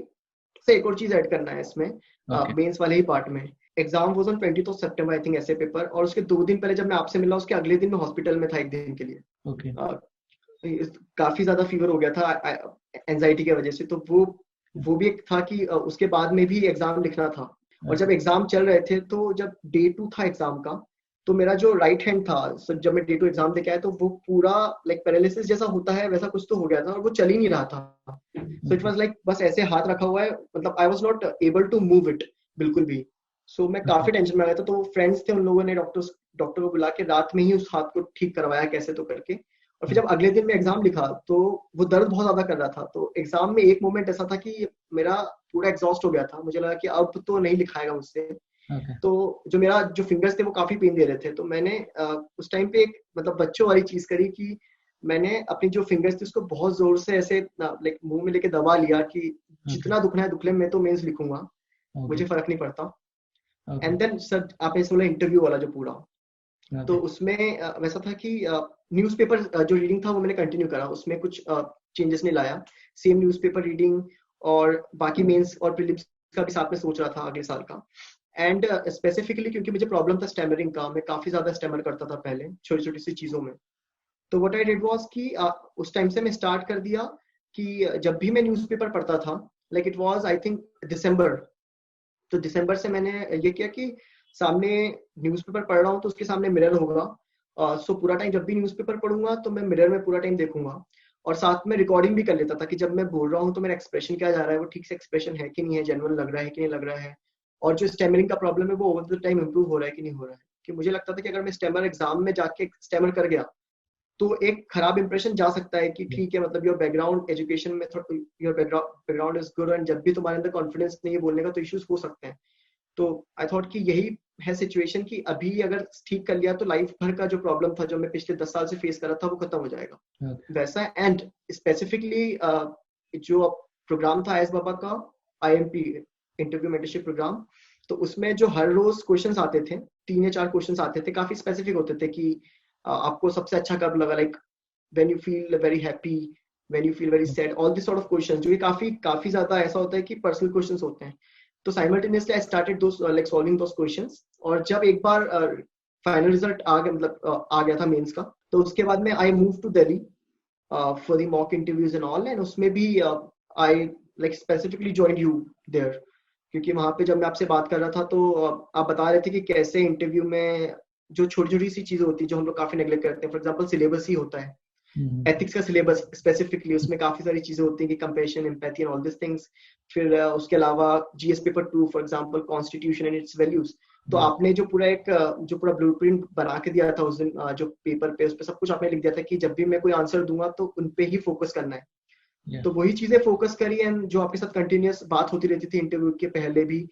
से एक और चीज add करना है इसमें, Okay. Mains वाले ही part में। Exam was on 20th September I think, ऐसे पेपर, और उसके 2 दिन पहले जब मैं आपसे मिला उसके अगले दिन मैं हॉस्पिटल में था एक दिन के लिए। Okay. काफी ज्यादा फीवर हो गया था एंजाइटी की वजह से। तो वो भी एक था कि उसके बाद में भी एग्जाम लिखना था। और जब एग्जाम चल रहे थे, तो जब डे 2 था एग्जाम का, तो मेरा जो राइट हैंड था, जब मैं डे 2 एग्जाम देके आया तो वो पूरा लाइक पैरालिसिस जैसा होता है वैसा कुछ तो हो गया था, और वो चल ही नहीं रहा था। सो इट वाज लाइक बस ऐसे हाथ रखा हुआ है, मतलब I was not able to move it बिल्कुल भी। सो मैं काफी टेंशन में आ गया था। तो फ्रेंड्स थे, उन लोगों ने डॉक्टर को बुला के रात में ही उस हाथ को ठीक करवाया कैसे तो करके। और फिर जब अगले दिन मैं एग्जाम लिखा तो वो दर्द बहुत ज्यादा कर रहा था। तो एग्जाम में एक मोमेंट ऐसा था कि मेरा पूरा एग्जॉस्ट हो गया था, मुझे लगा कि अब तो नहीं लिखाएगा मुझसे। Okay. तो जो मेरा जो फिंगर्स थे वो काफी पेन दे रहे थे। तो मैंने उस टाइम पे एक मतलब बच्चों वाली चीज करी कि मैंने अपनी जो फिंगर्स थी उसको बहुत जोर से ऐसे लाइक मुंह में लेके दबा लिया कि जितना दुखना है दुख ले, मैं तो मेंस लिखूंगा, मुझे फर्क नहीं पड़ता। एंड देन सर आपने बोला इंटरव्यू वाला जो पूरा, तो उसमें वैसा था कि न्यूज़पेपर जो रीडिंग था वो मैंने कंटिन्यू करा, उसमें कुछ चेंजेस नहीं लाया, सेम न्यूज़पेपर रीडिंग, और बाकी मेंस और प्रीलिम्स का भी साथ में सोच रहा था अगले साल का। एंड स्पेसिफिकली क्योंकि मुझे प्रॉब्लम था स्टैमरिंग का, मैं काफी ज्यादा स्टैमर करता था पहले छोटी छोटी सी चीजों में। तो व्हाट आई डिड वाज कि उस टाइम से मैं स्टार्ट कर दिया कि जब भी मैं न्यूज़पेपर पढ़ता था, like it was I think December, तो दिसंबर से मैंने ये किया कि सामने न्यूज़पेपर पढ़ रहा हूँ तो उसके सामने मिरर होगा, सो पूरा टाइम जब भी न्यूज़पेपर पढ़ूंगा तो मैं मिरर में पूरा टाइम देखूंगा, और साथ में रिकॉर्डिंग भी कर लेता था कि जब मैं बोल रहा हूँ तो मेरा एक्सप्रेशन क्या जा रहा है, वो ठीक से एक्सप्रेशन है कि नहीं है, जेन्युइन लग रहा है कि नहीं लग रहा है, और जो स्टेमरिंग का प्रॉब्लम है वो ओवर द टाइम इंप्रूव हो रहा है कि नहीं हो रहा है। कि मुझे लगता था कि अगर मैं स्टेमर एग्जाम में जाके स्टेमर कर गया तो एक खराब इंप्रेशन जा सकता है कि ठीक है, मतलब योर बैकग्राउंड एजुकेशन में your background is good, and जब भी तुम्हारे अंदर कॉन्फिडेंस नहीं है बोलने का तो इश्यूज हो सकते हैं। तो आई थॉट कि यही है सिचुएशन कि अभी अगर ठीक कर लिया तो लाइफ भर का जो प्रॉब्लम था जो मैं पिछले 10 साल से फेस कर रहा था वो खत्म हो जाएगा। वैसा एंड स्पेसिफिकली जो प्रोग्राम था आयस बाबा का, IMP इंटरव्यू मेंटरशिप प्रोग्राम, तो उसमें जो हर रोज क्वेश्चंस आते थे, 3 या 4 क्वेश्चंस आते थे, काफी स्पेसिफिक होते थे कि आपको सबसे अच्छा कब लगा, like when you feel very happy, when you feel very sad, all this sort of questions, जो कि काफी काफी ज्यादा ऐसा होता है कि पर्सनल क्वेश्चंस होते हैं। तो simultaneously I started those like solving those questions, और जब एक बार फाइनल रिजल्ट आ गया, मतलब आ गया था मेंस का, तो उसके बाद में I move to Delhi for the mock interviews and all, and उसमें भी I like specifically joined you there, क्योंकि वहां पे जब मैं आपसे बात कर रहा था तो आप बता रहे थे कि कैसे इंटरव्यू में जो छोटी छोटी सी चीजें होती है जो हम लोग काफी नेग्लेक्ट करते हैं, फॉर एग्जांपल सिलेबस ही होता है, एथिक्स का सिलेबस स्पेसिफिकली, उसमें काफी सारी चीजें होती हैं कि compassion, empathy and all this things. फिर उसके अलावा GS paper 2 for example constitution and it's values. तो आपने जो पूरा ब्लूप्रिंट बना के दिया था उस दिन, जो पेपर पे, उस पे सब कुछ आपने लिख दिया था कि जब भी मैं कोई आंसर दूंगा तो उन पे ही फोकस करना है। तो वही चीजें फोकस करी, एंड जो आपके साथ कंटिन्यूअस बात होती रहती थी इंटरव्यू के पहले भी,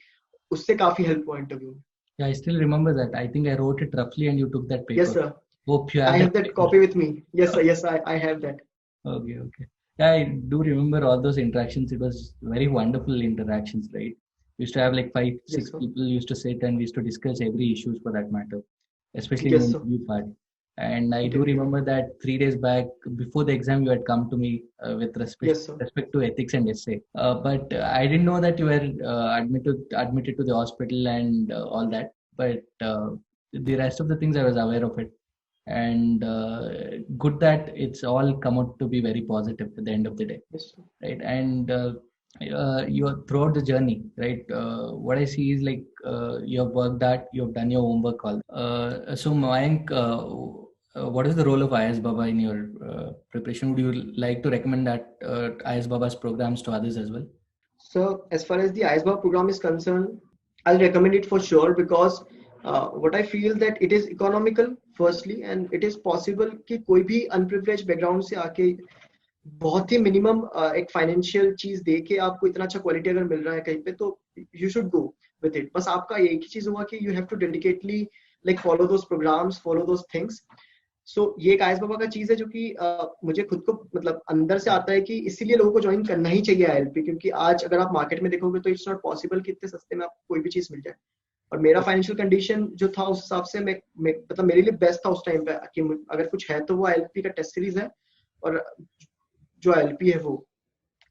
उससे काफी हेल्प हुआ इंटरव्यू में। Yeah, I still remember that. I think I wrote it roughly and you took that Yes paper. sir, Hope you I have have that that paper. copy with me. Yes sir, yes, I have that. Okay, okay. Yeah, I do remember all those interactions. It was very wonderful interactions, right? We used to have like five, Yes six sir. people used to sit and we used to discuss every issues for that matter, especially in the Yes sir. interview part. And I do Definitely. remember that 3 days back, before the exam, you had come to me with Yes sir. respect to ethics and essay. But I didn't know that you were admitted to the hospital and all that. But the rest of the things I was aware of it, and good that it's all come out to be very positive at the end of the day, Yes sir. right? And you throughout the journey, right? What I see is like you have worked that, you have done your homework all. So Mayank, what is the role of IS Baba in your preparation? Would you like to recommend that IS Baba's programs to others as well? So as far as the ISBA program is concerned, I'll recommend it for sure, because what I feel that it is economical firstly, and it is possible कि कोई भी unprivileged background से आके बहुत ही minimum एक financial चीज दे के आपको इतना अच्छा क्वालिटी अगर मिल रहा है कहीं पे, तो you should go with it. बस आपका एक ही चीज हुआ कि you have to dedicatedly like follow those programmes, follow those things. So ये एक आयस बाबा का चीज है जो कि मुझे खुद को मतलब अंदर से आता है कि इसीलिए लोगों को ज्वाइन करना ही चाहिए ILP, क्योंकि आज अगर आप मार्केट में देखोगे तो इट्स नॉट पॉसिबल कि इतने सस्ते में आपको कोई भी चीज मिल जाए। और मेरा फाइनेंशियल कंडीशन जो था उस हिसाब से मैं मतलब मेरे लिए बेस्ट था उस टाइम पे कि अगर कुछ है तो वो ILP का टेस्ट सीरीज है, और जो ILP है वो।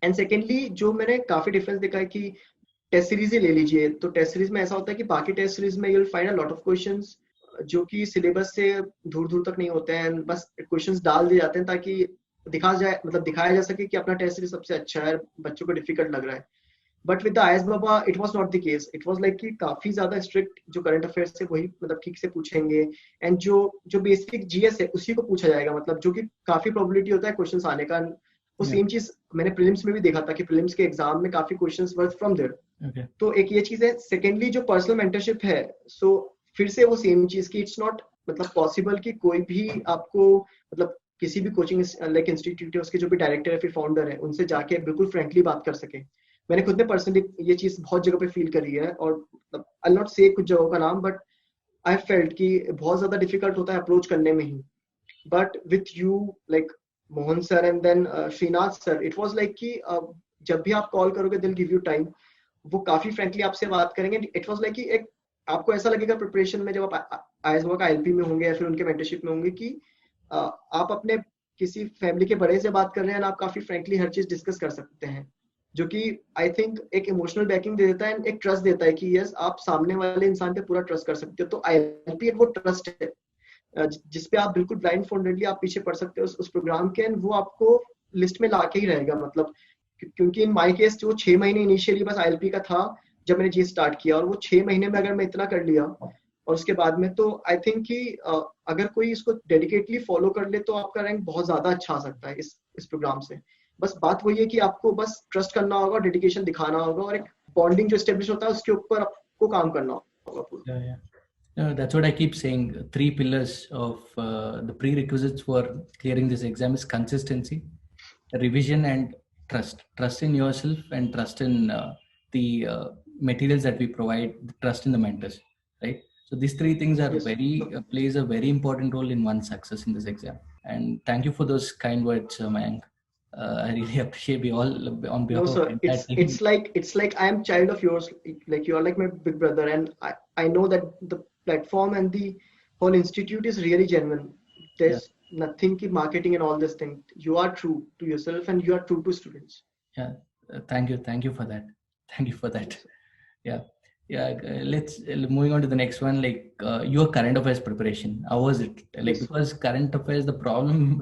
एंड सेकेंडली जो मैंने काफी डिफरेंस देखा है कि टेस्ट सीरीज ही ले लीजिए, तो टेस्ट सीरीज में ऐसा होता है कि बाकी टेस्ट सीरीज में you will find a lot of questions जो कि सिलेबस से दूर दूर तक नहीं होते हैं, बस क्वेश्चंस डाल दिए जाते हैं ताकि दिखाया जा सके कि अपना टेस्ट सीरीज सबसे अच्छा है, बच्चों को डिफिकल्ट लग रहा है। बट विद द आयस बाबा it was not the case, it was like कि काफी ज्यादा स्ट्रिक्ट जो करंट अफेयर्स है वही मतलब ठीक से पूछेंगे, एंड जो बेसिक GS है उसी को पूछा जाएगा, मतलब जो कि काफी प्रोबेबिलिटी होता है क्वेश्चंस आने का। वो सेम चीज मैंने प्रीलिम्स में भी देखा था कि प्रीलिम्स के एग्जाम में काफी क्वेश्चंस वर फ्रॉम देयर। तो एक ये चीज है। सेकेंडली जो पर्सनल मेंटरशिप है, सो फिर से वो सेम चीज की इट्स नॉट मतलब पॉसिबल कि कोई भी आपको मतलब किसी भी कोचिंग लाइक इंस्टीट्यूट है उसके जो भी डायरेक्टर है फिर फाउंडर है उनसे जाके बिल्कुल फ्रेंकली बात कर सके। मैंने खुद ने पर्सनली ये चीज बहुत जगह पे फील करी है, और आई नॉट से कुछ जगहों का नाम, बट आई फेल्ट कि बहुत ज्यादा डिफिकल्ट होता है अप्रोच करने में ही। But with you like Mohan sir and then Srinath sir, it was like कि जब भी आप कॉल करोगे दिल गिव यू टाइम, वो काफी फ्रेंकली आपसे बात करेंगे। इट वाज लाइक कि एक आपको ऐसा लगेगा प्रिपरेशन में जब आप आईएएस का ILP में होंगे या फिर उनके मेंटरशिप में होंगे कि आप अपने किसी फैमिली के बड़े से बात कर रहे हैं, आप काफी फ्रेंकली हर चीज डिस्कस कर सकते हैं, जो कि आई थिंक एक इमोशनल बैकिंग दे देता है, एक ट्रस्ट देता है कि यस आप सामने वाले इंसान पे पूरा ट्रस्ट कर सकते हो। तो ILP वो ट्रस्ट है जिसपे आप बिल्कुल ब्लाइंड फोल्डेडली आप पीछे पढ़ सकते हो उस प्रोग्राम के, एंड वो आपको लिस्ट में लाके ही रहेगा, मतलब क्योंकि इन माय केस जो 6 महीने इनिशियली बस आईएलपी का था जब मैंने जी स्टार्ट किया, और वो 6 महीने में अगर मैं इतना कर लिया और उसके बाद में, तो आई थिंक कि अगर कोई इसको डेडिकेटली फॉलो कर ले तो आपका रैंक बहुत ज्यादा अच्छा आ सकता है इस प्रोग्राम से। बस बात वही है कि आपको बस ट्रस्ट करना होगा, डेडिकेशन दिखाना होगा, और एक बॉन्डिंग जो एस्टेब्लिश होता है उसके ऊपर आपको काम करना होगा पूरा। Yeah, yeah. That's what I keep saying. Three pillars of the prerequisites for clearing this exam is consistency, revision, and trust. Trust in yourself and trust in the materials that we provide. Trust in the mentors, right? So these three things are Yes. very plays a very important role in one's success in this exam. And thank you for those kind words, Mayank. I really appreciate you all on behalf No, of the sir. entire team. It's like I am child of yours. Like you are like my big brother, and I know that the platform and the whole institute is really genuine. There's nothing keep marketing and all this thing. You are true to yourself, and you are true to students. Yeah, thank you for that. Thank you for that. Yeah, yeah. Let's moving on to the next one. Like your current affairs preparation. How was it? Like, Yes. because current affairs, the problem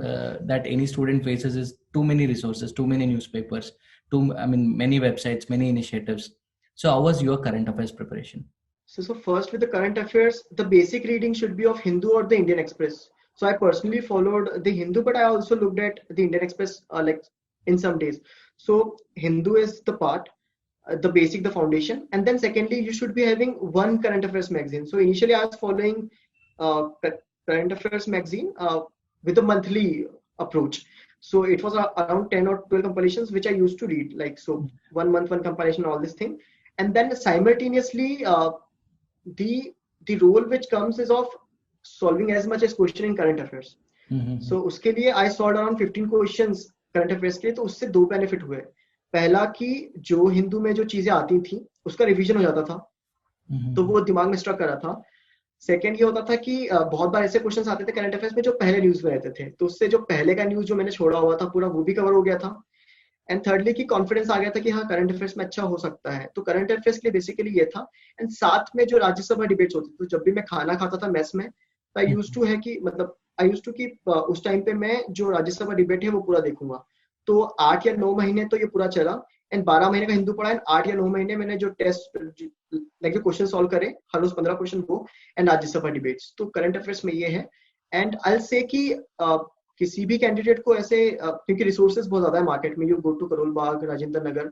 that any student faces is too many resources, too many newspapers, many websites, many initiatives. So how was your current affairs preparation? So first with the current affairs, the basic reading should be of Hindu or the Indian Express. So I personally followed the Hindu, but I also looked at the Indian Express like in some days. So Hindu is the part, the basic, the foundation, and then secondly, you should be having one current affairs magazine. So initially, I was following current affairs magazine with a monthly approach. So it was around 10 or 12 compilations which I used to read. Like so, 1 month, one compilation, all this thing, and then simultaneously the role which comes is of solving as much as question in current affairs. So उसके लिए I solved around 15 questions current affairs के लिए, तो उससे दो benefit हुए। पहला कि जो हिंदू में जो चीजें आती थी उसका रिवीजन हो जाता था, तो वो दिमाग में स्ट्रक कर रहा था। सेकंड ये होता था कि बहुत बार ऐसे क्वेश्चंस आते थे करंट अफेयर्स में जो पहले न्यूज में रहते थे, तो उससे जो पहले का न्यूज जो मैंने छोड़ा हुआ था पूरा वो भी कवर हो गया था। एंड थर्डली कि कॉन्फिडेंस आ गया था कि हाँ करंट अफेयर्स में अच्छा हो सकता है। तो करंट अफेयर्स के लिए बेसिकली ये था। एंड साथ में जो राज्यसभा डिबेट्स होती थी, तो जब भी मैं खाना खाता था मेस में, आई यूज टू है कि मतलब आई यूज टू कि उस टाइम पे मैं जो राज्यसभा डिबेट है वो पूरा देखूंगा। तो 8 या 9 महीने तो ये पूरा चला, एंड 12 महीने का हिंदू पढ़ा, एंड 8 या 9 महीने मैंने जो टेस्ट लाइक जो क्वेश्चन सॉल्व करे हर रोज 15 क्वेश्चन वो, एंड राज्यसभा डिबेट्स। तो करंट अफेयर्स में ये है। एंड आई से कि किसी भी कैंडिडेट को ऐसे क्योंकि रिसोर्सेज बहुत ज्यादा है मार्केट में, you go to Karol Bagh, Rajendra Nagar,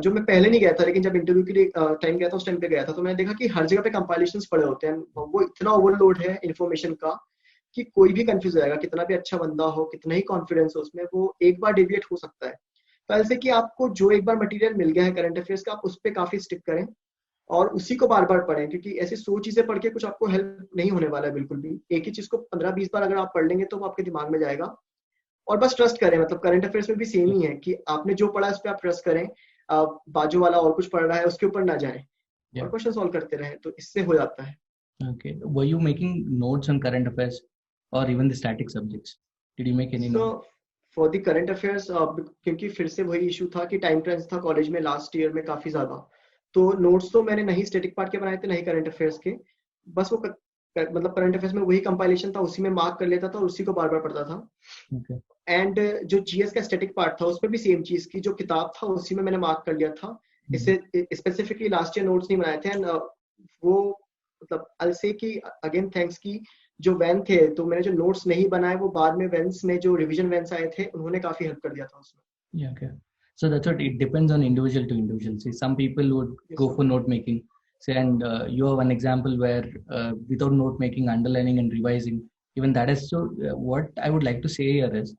जो मैं पहले नहीं गया था लेकिन जब इंटरव्यू के लिए टाइम गया था उस टाइम पे गया था, तो मैंने देखा कि हर जगह पे कंपाइलेशंस पड़े होते हैं। वो इतना ओवरलोड है इन्फॉर्मेशन का कि कोई भी कंफ्यूज हो जाएगा, कितना भी अच्छा बंदा हो, कितना ही कॉन्फिडेंस हो उसमें, वो एक बार डेविएट हो सकता है। तो ऐसे कि आपको जो एक बार मटेरियल मिल गया है करंट अफेयर्स का, आप उस पर काफी स्टिक करें और उसी को बार बार पढ़ें, क्योंकि ऐसी 100 चीजें पढ़ के कुछ आपको हेल्प नहीं होने वाला है बिल्कुल भी। एक ही चीज को 15-20 बार अगर आप पढ़ लेंगे तो वो आपके दिमाग में जाएगा। और बस ट्रस्ट करें, मतलब करंट अफेयर्स में भी सेम ही है कि आपने जो पढ़ा है उस पर आप ट्रस्ट करें, बाजू वाला और कुछ पढ़ रहा है उसके ऊपर ना जाए, और क्वेश्चन सॉल्व करते रहें, तो इससे हो जाता है। Okay. Were you making notes on current affairs or even the static subjects? Did you make any notes? For the current affairs क्योंकि फिर से वही इशू था कि टाइम क्रंच था कॉलेज में लास्ट ईयर में काफी ज्यादा, तो नोट्स तो मैंने नहीं स्टैटिक पार्ट के बनाए थे नहीं करंट अफेयर्स के। बस वो मतलब करंट अफेयर्स में वही कंपाइलेशन था, उसी में मार्क कर लेता था और उसी को बार बार पढ़ता था। Okay. एंड जो जीएस का स्टैटिक पार्ट था उसमें भी सेम चीज की जो किताब था उसी में मैंने मार्क कर लिया था। इससे स्पेसिफिकली लास्ट ईयर नोट्स नहीं बनाए थे। एंड वो मतलब आई से कि अगेन थैंक्स की जो वैन थे, तो मैंने जो नोट्स नहीं बनाए वो बाद में वैन्स में जो रिवीजन वैन्स आए थे उन्होंने काफी हेल्प कर दिया था उसमें। Yeah, okay. So that's what it depends on individual to individual. See, some people would go for note making. Say, and you have one example where without note making, underlining and revising, even that is so. What I would like to say here is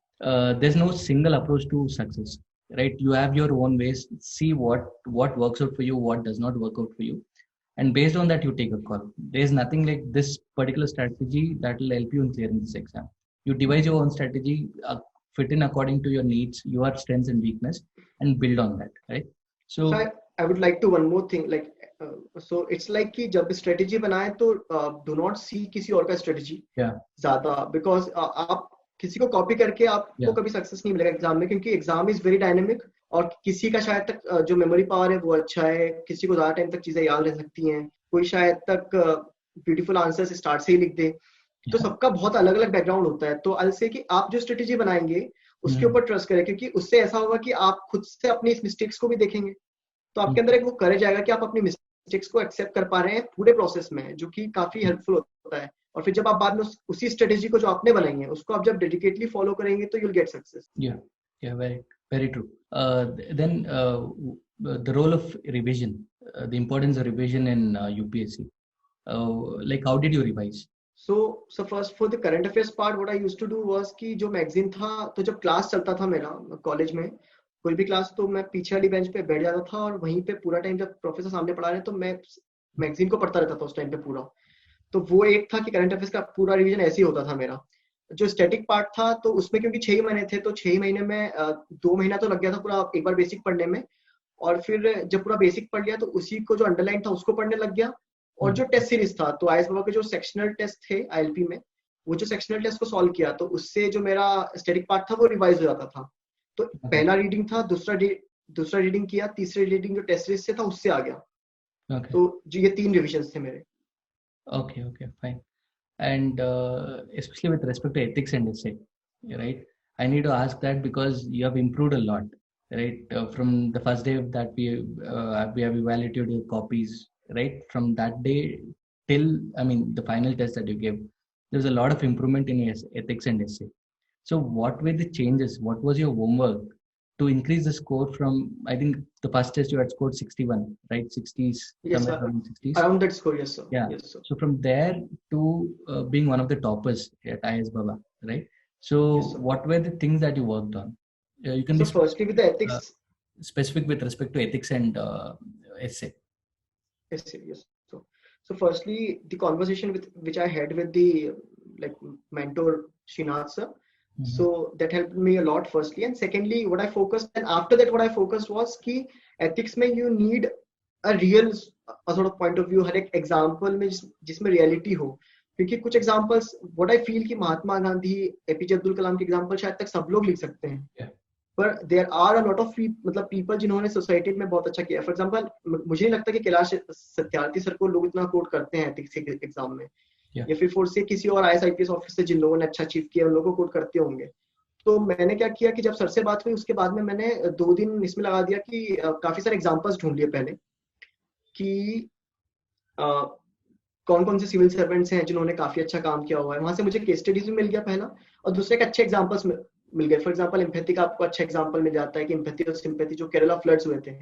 there's no single approach to success, right? You have your own ways. See what works out for you, what does not work out for you, and based on that you take a call. There's nothing like this particular strategy that will help you in clearing this exam. You devise your own strategy, fit in according to your needs, your strengths and weakness, and build on that, right? So I would like to one more thing, like so it's like कि जब strategy बनाए तो do not see किसी और का strategy ज्यादा, because आप किसी को कॉपी करके आपको कभी सक्सेस नहीं मिलेगा एग्जाम में, क्योंकि एग्जाम इज वेरी डायनेमिक और किसी का शायद तक जो मेमोरी पावर है वो अच्छा है, किसी को ज्यादा टाइम तक चीजें याद रह सकती हैं, कोई शायद तक ब्यूटीफुल आंसर स्टार्ट से ही लिख दे, तो सबका बहुत अलग अलग बैकग्राउंड होता है। तो अलग से कि आप जो स्ट्रेटेजी बनाएंगे उसके ऊपर ट्रस्ट करें, क्योंकि उससे ऐसा होगा कि आप खुद से अपनी इस मिस्टेक्स को भी देखेंगे, तो आपके अंदर एक वो करेज आएगा कि आप अपनी मिस्टेक्स को एक्सेप्ट कर पा रहे हैं पूरे प्रोसेस में, जो कि काफी हेल्पफुल होता है। और फिर जब आप बाद में उसी स्ट्रेटेजी को जो आपने बनाई है उसको आप जब डेडिकेटली फॉलो करेंगे तो you'll get success. Yeah, very true. Then the role of revision, the importance of revision in UPSC. Like how did you revise? So first for the current affairs part, what I used to do was कि जो magazine था, तो जब class चलता था मेरा college में कोई भी क्लास, तो मैं पीछे वाली बेंच पे बैठ जाता था और वहीं पे पूरा टाइम जब प्रोफेसर सामने पढ़ा रहे तो मैं मैगजीन को पढ़ता रहता था उस टाइम पे पूरा। तो वो एक था कि करंट अफेयर्स का पूरा रिवीजन ऐसे ही होता था मेरा। जो स्टैटिक पार्ट था तो उसमें क्योंकि 6 महीने थे, तो 6 महीने में 2 महीना तो लग गया था पूरा एक बार बेसिक पढ़ने में, और फिर जब पूरा बेसिक पढ़ लिया तो उसी को जो अंडरलाइन था उसको पढ़ने लग गया। और जो टेस्ट सीरीज था, तो आईएएस बाबा के जो सेक्शनल टेस्ट थे आईएलपी में, वो जो सेक्शनल टेस्ट को सॉल्व किया तो उससे जो मेरा स्टैटिक पार्ट था वो रिवाइज हो जाता था। तो पहला रीडिंग था, दूसरा रीडिंग किया, तीसरा रीडिंग जो टेस्ट सीरीज से था उससे आ गया। तो जो ये 3 रिविजन्स थे मेरे। Okay, fine. And especially with respect to ethics and essay, right? I need to ask that because you have improved a lot, right? From the first day that we have evaluated your copies, right? From that day till, I mean, the final test that you gave, there was a lot of improvement in your ethics and essay. So what were the changes? What was your homework to increase the score from, I think the first test you had scored 61, right? 60s, Yes, somewhere around 60s. Around that score, yes, sir. Yeah. Yes, sir. So from there to being one of the toppers at IS Baba, right? So Yes, sir. what were the things that you worked on? You can So be firstly with the ethics, specific with respect to ethics and essay. yes. So firstly, the conversation which I had with the like mentor Srinath sir, so that helped me a lot firstly, and secondly what I focused, and after that what I focused was कि ethics में you need a real a sort of point of view, हर एक example में जिसमें reality हो, क्योंकि कुछ examples what I feel कि Mahatma Gandhi, APJ Abdul Kalam के example शायद तक सब लोग लिख सकते हैं, पर there are a lot of मतलब पीपल जिन्होंने सोसाइटी में बहुत अच्छा किया। फॉर एग्जांपल मुझे नहीं लगता कि कैलाश सत्यार्थी सर को लोग इतना कोट करते हैं एथिक्स के एग्जाम में, या फिर फोर्स से किसी और आईएएस आईपीएस ऑफिसर जिन लोगों ने अच्छा अचीव किया उन लोगों को कोट करते होंगे। तो मैंने क्या किया कि जब सर से बात हुई उसके बाद में मैंने 2 दिन इसमें लगा दिया कि काफी सारे एग्जांपल्स ढूंढ लिए पहले कि कौन कौन से सिविल सर्वेंट्स हैं जिन्होंने काफी अच्छा काम किया हुआ है। वहां से मुझे केस स्टडीज भी मिल गया पहला, और दूसरे के अच्छे एग्जांपल्स मिल गए। फॉर एग्जांपल एम्पैथी का आपको अच्छा एग्जांपल मिल जाता है कि एम्पैथी और सिंपैथी जो केरला फ्लड्स हुए थे,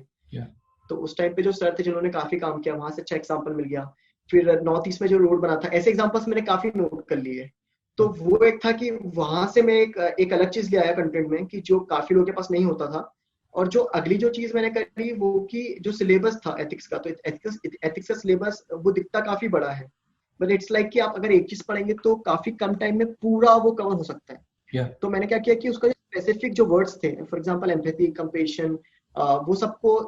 तो उस टाइम पे जो सर थे जिन्होंने काफी काम किया, वहां से अच्छा एग्जांपल मिल गया। फिर नॉर्थ ईस्ट में जो रोड बना था, ऐसे एग्जांपल्स मैंने काफी नोट कर लिए। तो वो एक था कि वहां से मैं एक अलग चीज ले आया कंटेंट में कि जो काफी लोगों के पास नहीं होता था। और जो अगली जो चीज मैंने करी वो कि जो सिलेबस था एथिक्स का, तो एथिक्स का सिलेबस वो दिखता काफी बड़ा है, बट इट्स लाइक कि आप अगर एक चीज पढ़ेंगे तो काफी कम टाइम में पूरा वो कवर हो सकता है। तो मैंने क्या किया कि उसका स्पेसिफिक जो वर्ड्स थे, फॉर एग्जांपल एम्पैथी, कंपैशन, वो सबको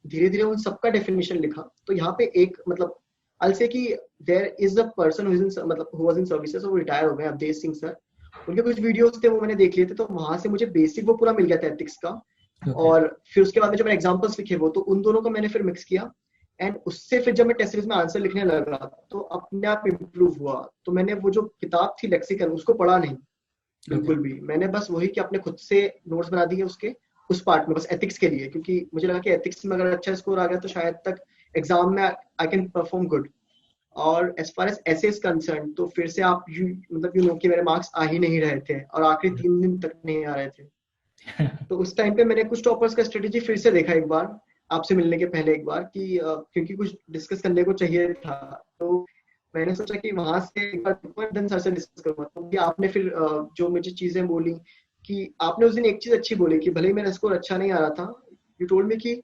धीरे धीरे उन सबका डेफिनेशन लिखा। तो यहाँ पे एक मतलब I'll say कि there is a person who is in मतलब who was in services, वो रिटायर हो गए अवधेश सिंह सर, उनके कुछ वीडियोस थे वो मैंने देख लिए थे, तो वहां से मुझे बेसिक वो पूरा मिल गया था एथिक्स का। और फिर उसके बाद में जब मैंने एग्जांपल्स लिखे वो, तो उन दोनों को मैंने फिर मिक्स किया, एंड उससे फिर जब मैं टेस्ट सीरीज में आंसर लिखने लगा तो अपने आप इम्प्रूव हुआ। तो मैंने वो जो किताब थी लेक्सिकन उसको पढ़ा नहीं बिल्कुल भी, मैंने बस वही कि अपने खुद से नोट्स बना दिए उसके उस पार्ट में बस एथिक्स के लिए, क्योंकि मुझे लगा कि एथिक्स में अगर अच्छा स्कोर आ गया तो शायद तक एग्जाम में आई कैन परफॉर्म गुड। और as far as essay is concerned, तो फिर से आप मतलब यू नो कि मेरे मार्क्स आ ही नहीं रहे थे और आखिरी 3 दिन तक नहीं आ रहे थे। तो उस टाइम पे मैंने कुछ टॉपर्स का स्ट्रेटेजी फिर से देखा एक बार आपसे मिलने के पहले एक बार कि क्योंकि कुछ डिस्कस करने को चाहिए था, तो मैंने सोचा कि वहां से एक बार देन सर से डिस्कस करूंगा। तो आपने फिर जो मुझे चीजें बोली कि आपने उस दिन एक चीज अच्छी बोली कि भले ही मेरा स्कोर अच्छा नहीं आ रहा था, यू टोल्ड मी कि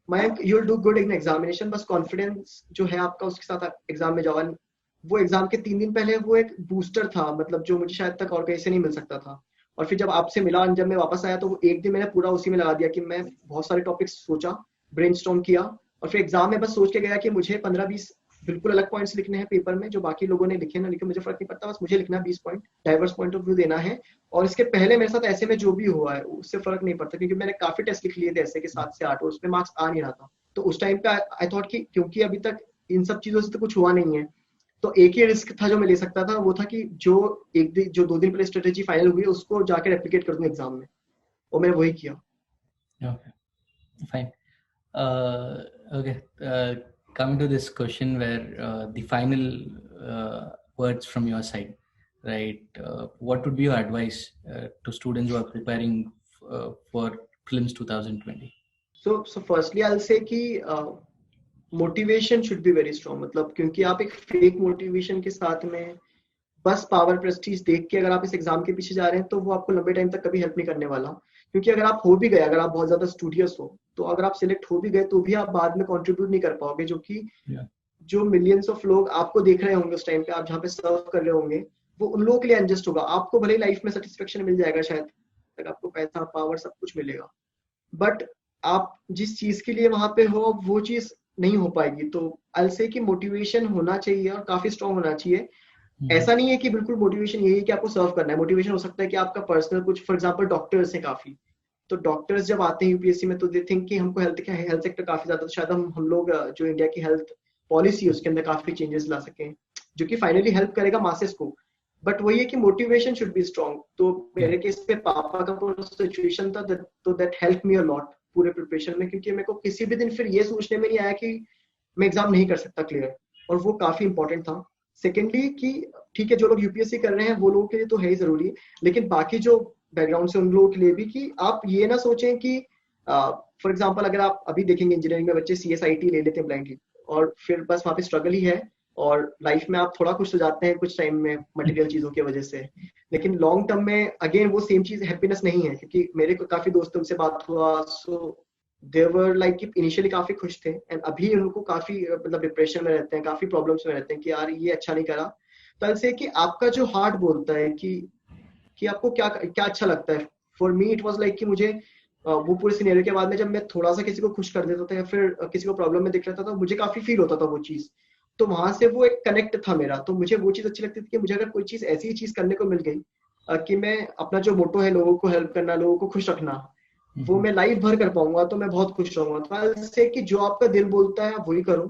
Mayank you will do good in examination, बस कॉन्फिडेंस जो है आपका उसके साथ एग्जाम में जाओ। वो एग्जाम के 3 दिन पहले वो एक बूस्टर था, मतलब जो मुझे शायद तक और कहीं से नहीं मिल सकता था। और फिर जब आपसे मिला, जब मैं वापस आया, तो वो एक दिन मैंने पूरा उसी में लगा दिया कि मैं बहुत सारे टॉपिक्स सोचा, ब्रेनस्टॉर्म किया, और फिर एग्जाम में बस सोच के गया कि मुझे 15-20 बिल्कुल अलग पॉइंट्स लिखने हैं पेपर में, जो बाकी लोगों ने लिखे ना लिखे मुझे फर्क नहीं पड़ता, बस मुझे लिखना 20 point diverse point of view देना है। और इसके पहले मेरे साथ ऐसे में जो भी हुआ है उससे फर्क नहीं पड़ता, क्योंकि मैंने काफी टेस्ट लिख लिए थे ऐसे के 7 से 8 और उसमें मार्क्स आ नहीं रहा था। तो उस टाइम पे आई थॉट कि क्योंकि अभी तक इन सब चीजों से तो कुछ हुआ नहीं है, तो एक ही रिस्क था जो मैं ले सकता था, वो था कि जो 2 दिन पहले स्ट्रेटेजी फाइनल हुई उसको जाके रेप्लिकेट कर दूं एग्जाम में। और मैंने वही किया. Okay, fine. Okay. Coming to this question, where the final words from your side, right? What would be your advice to students who are preparing for Prelims 2020? So firstly, I'll say कि motivation should be very strong. मतलब क्योंकि आप एक fake motivation के साथ में बस power Prestige देख के अगर आप इस एग्जाम के पीछे जा रहे हैं तो वो आपको लंबे टाइम तक कभी हेल्प नहीं करने वाला. क्योंकि अगर आप हो भी गए, अगर आप बहुत ज्यादा स्टूडियस हो, तो अगर आप सिलेक्ट हो भी गए तो भी आप बाद में कंट्रीब्यूट नहीं कर पाओगे. जो कि जो मिलियंस ऑफ लोग आपको देख रहे होंगे उस टाइम पे, आप जहाँ पे सर्व कर रहे होंगे, वो उन लोगों के लिए अनजस्ट होगा. आपको भले लाइफ में सेटिस्फेक्शन मिल जाएगा, शायद तक आपको पैसा पावर सब कुछ मिलेगा, बट आप जिस चीज के लिए वहां पे हो वो चीज नहीं हो पाएगी. तो आई से कि मोटिवेशन होना चाहिए और काफी स्ट्रांग होना चाहिए. ऐसा नहीं है कि बिल्कुल मोटिवेशन यही है कि आपको सर्व करना है. मोटिवेशन हो सकता है कि आपका पर्सनल कुछ, फॉर एग्जांपल डॉक्टर्स हैं काफी, तो डॉक्टर्स जब आते हैं यूपीएससी में तो दे थिंक कि हमको हेल्थ सेक्टर काफी ज्यादा, तो शायद हम लोग जो इंडिया की हेल्थ पॉलिसी है उसके अंदर काफी चेंजेस ला सकें, जो कि फाइनली हेल्प करेगा मासेस को. बट वही है कि मोटिवेशन शुड बी स्ट्रांग. तो मेरे केस पे पापा का सिचुएशन था, तो that help me a lot पूरे प्रिपरेशन में. क्योंकि मेरे को किसी भी दिन फिर ये सोचने में नहीं आया कि मैं एग्जाम नहीं कर सकता क्लियर, और वो काफी इंपॉर्टेंट था. सेकेंडली कि ठीक है, जो लोग यूपीएससी कर रहे हैं वो लोगों के लिए तो है ही जरूरी, लेकिन बाकी जो बैकग्राउंड से उन लोगों के लिए भी, कि आप ये ना सोचें कि फॉर एग्जाम्पल अगर आप अभी देखेंगे इंजीनियरिंग में बच्चे सीएसआईटी ले लेते हैं ब्लाइंडली, और फिर बस वहाँ पे स्ट्रगल ही है, और लाइफ में आप थोड़ा खुश हो जाते हैं कुछ टाइम में मटेरियल चीजों की वजह से, लेकिन लॉन्ग टर्म में अगेन वो सेम चीज हैप्पीनेस नहीं है. क्योंकि मेरे को काफी दोस्तों से बात हुआ, सो देवर लाइक इनिशियली काफी खुश थे, एंड अभी उनको काफी मतलब डिप्रेशन में रहते हैं, काफी प्रॉब्लम्स में रहते हैं कि यार ये अच्छा नहीं करा. तो ऐसे कि आपका जो हार्ट बोलता है कि आपको क्या क्या अच्छा लगता है. For me it was like कि मुझे वो पूरे सिनेरियो के बाद में जब मैं थोड़ा सा किसी को खुश कर देता था या फिर किसी को प्रॉब्लम में दिख रहा था, तो मुझे काफी फील होता था वो चीज. तो वहां से वो एक कनेक्ट था मेरा. तो मुझे वो चीज अच्छी लगती थी कि मुझे अगर कोई चीज ऐसी चीज करने को मिल गई कि मैं अपना जो मोटो है लोगों को हेल्प करना, लोगों को खुश रखना, वो मैं लाइफ भर कर पाऊंगा, तो मैं बहुत खुश रहूंगा. तो ऐसे कि जो आपका दिल बोलता है आप वही करो.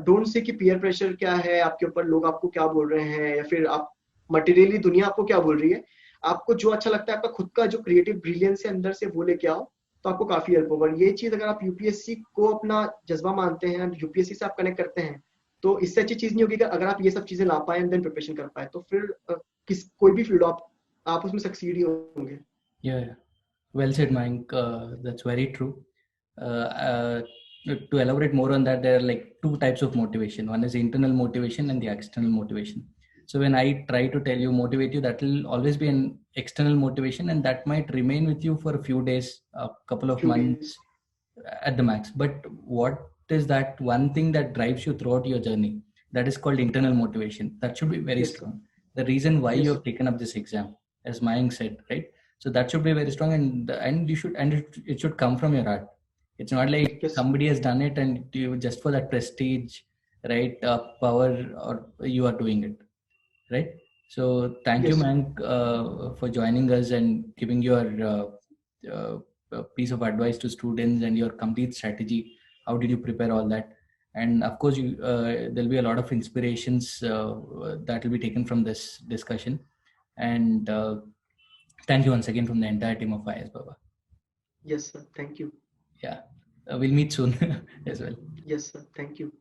डोंट से कि पीयर प्रेशर क्या है आपके ऊपर, लोग आपको क्या बोल रहे हैं, या फिर आप मटेरियली दुनिया आपको क्या बोल रही है. आपको जो अच्छा लगता है, आपका खुद का जो क्रिएटिव ब्रिलियंस है अंदर से, वो लेके आओ, तो आपको काफी हेल्प होगा. ये चीज अगर आप यूपीएससी को अपना जज्बा मानते हैं, यूपीएससी से आप कनेक्ट करते हैं, तो इससे अच्छी चीज नहीं होगी कि अगर आप ये सब चीजें ला पाए एंड देन प्रिपरेशन कर पाए, तो फिर कोई भी फील्ड आप उसमें सक्सीड ही होंगे. Yeah, well said, Mayank. That's very true. Uh, to elaborate more on that, there are like two types of motivation. One is internal motivation and the external motivation. So when I try to tell you, motivate you, that will always be an external motivation, and that might remain with you for a few days, a couple of months at the max. But what is that one thing that drives you throughout your journey? That is called internal motivation. That should be very strong. The reason why you have taken up this exam, as Mayank said, right? So that should be very strong, and you should, and it should come from your heart. It's not like somebody has done it and you just for that prestige, right? Power, or you are doing it, right? So thank you, Mayank, for joining us and giving your piece of advice to students and your complete strategy. How did you prepare all that? And of course, there'll be a lot of inspirations that will be taken from this discussion. And thank you once again from the entire team of IS Baba. Yes, sir. Thank you. Yeah. We'll meet soon as well. Yes, sir. Thank you.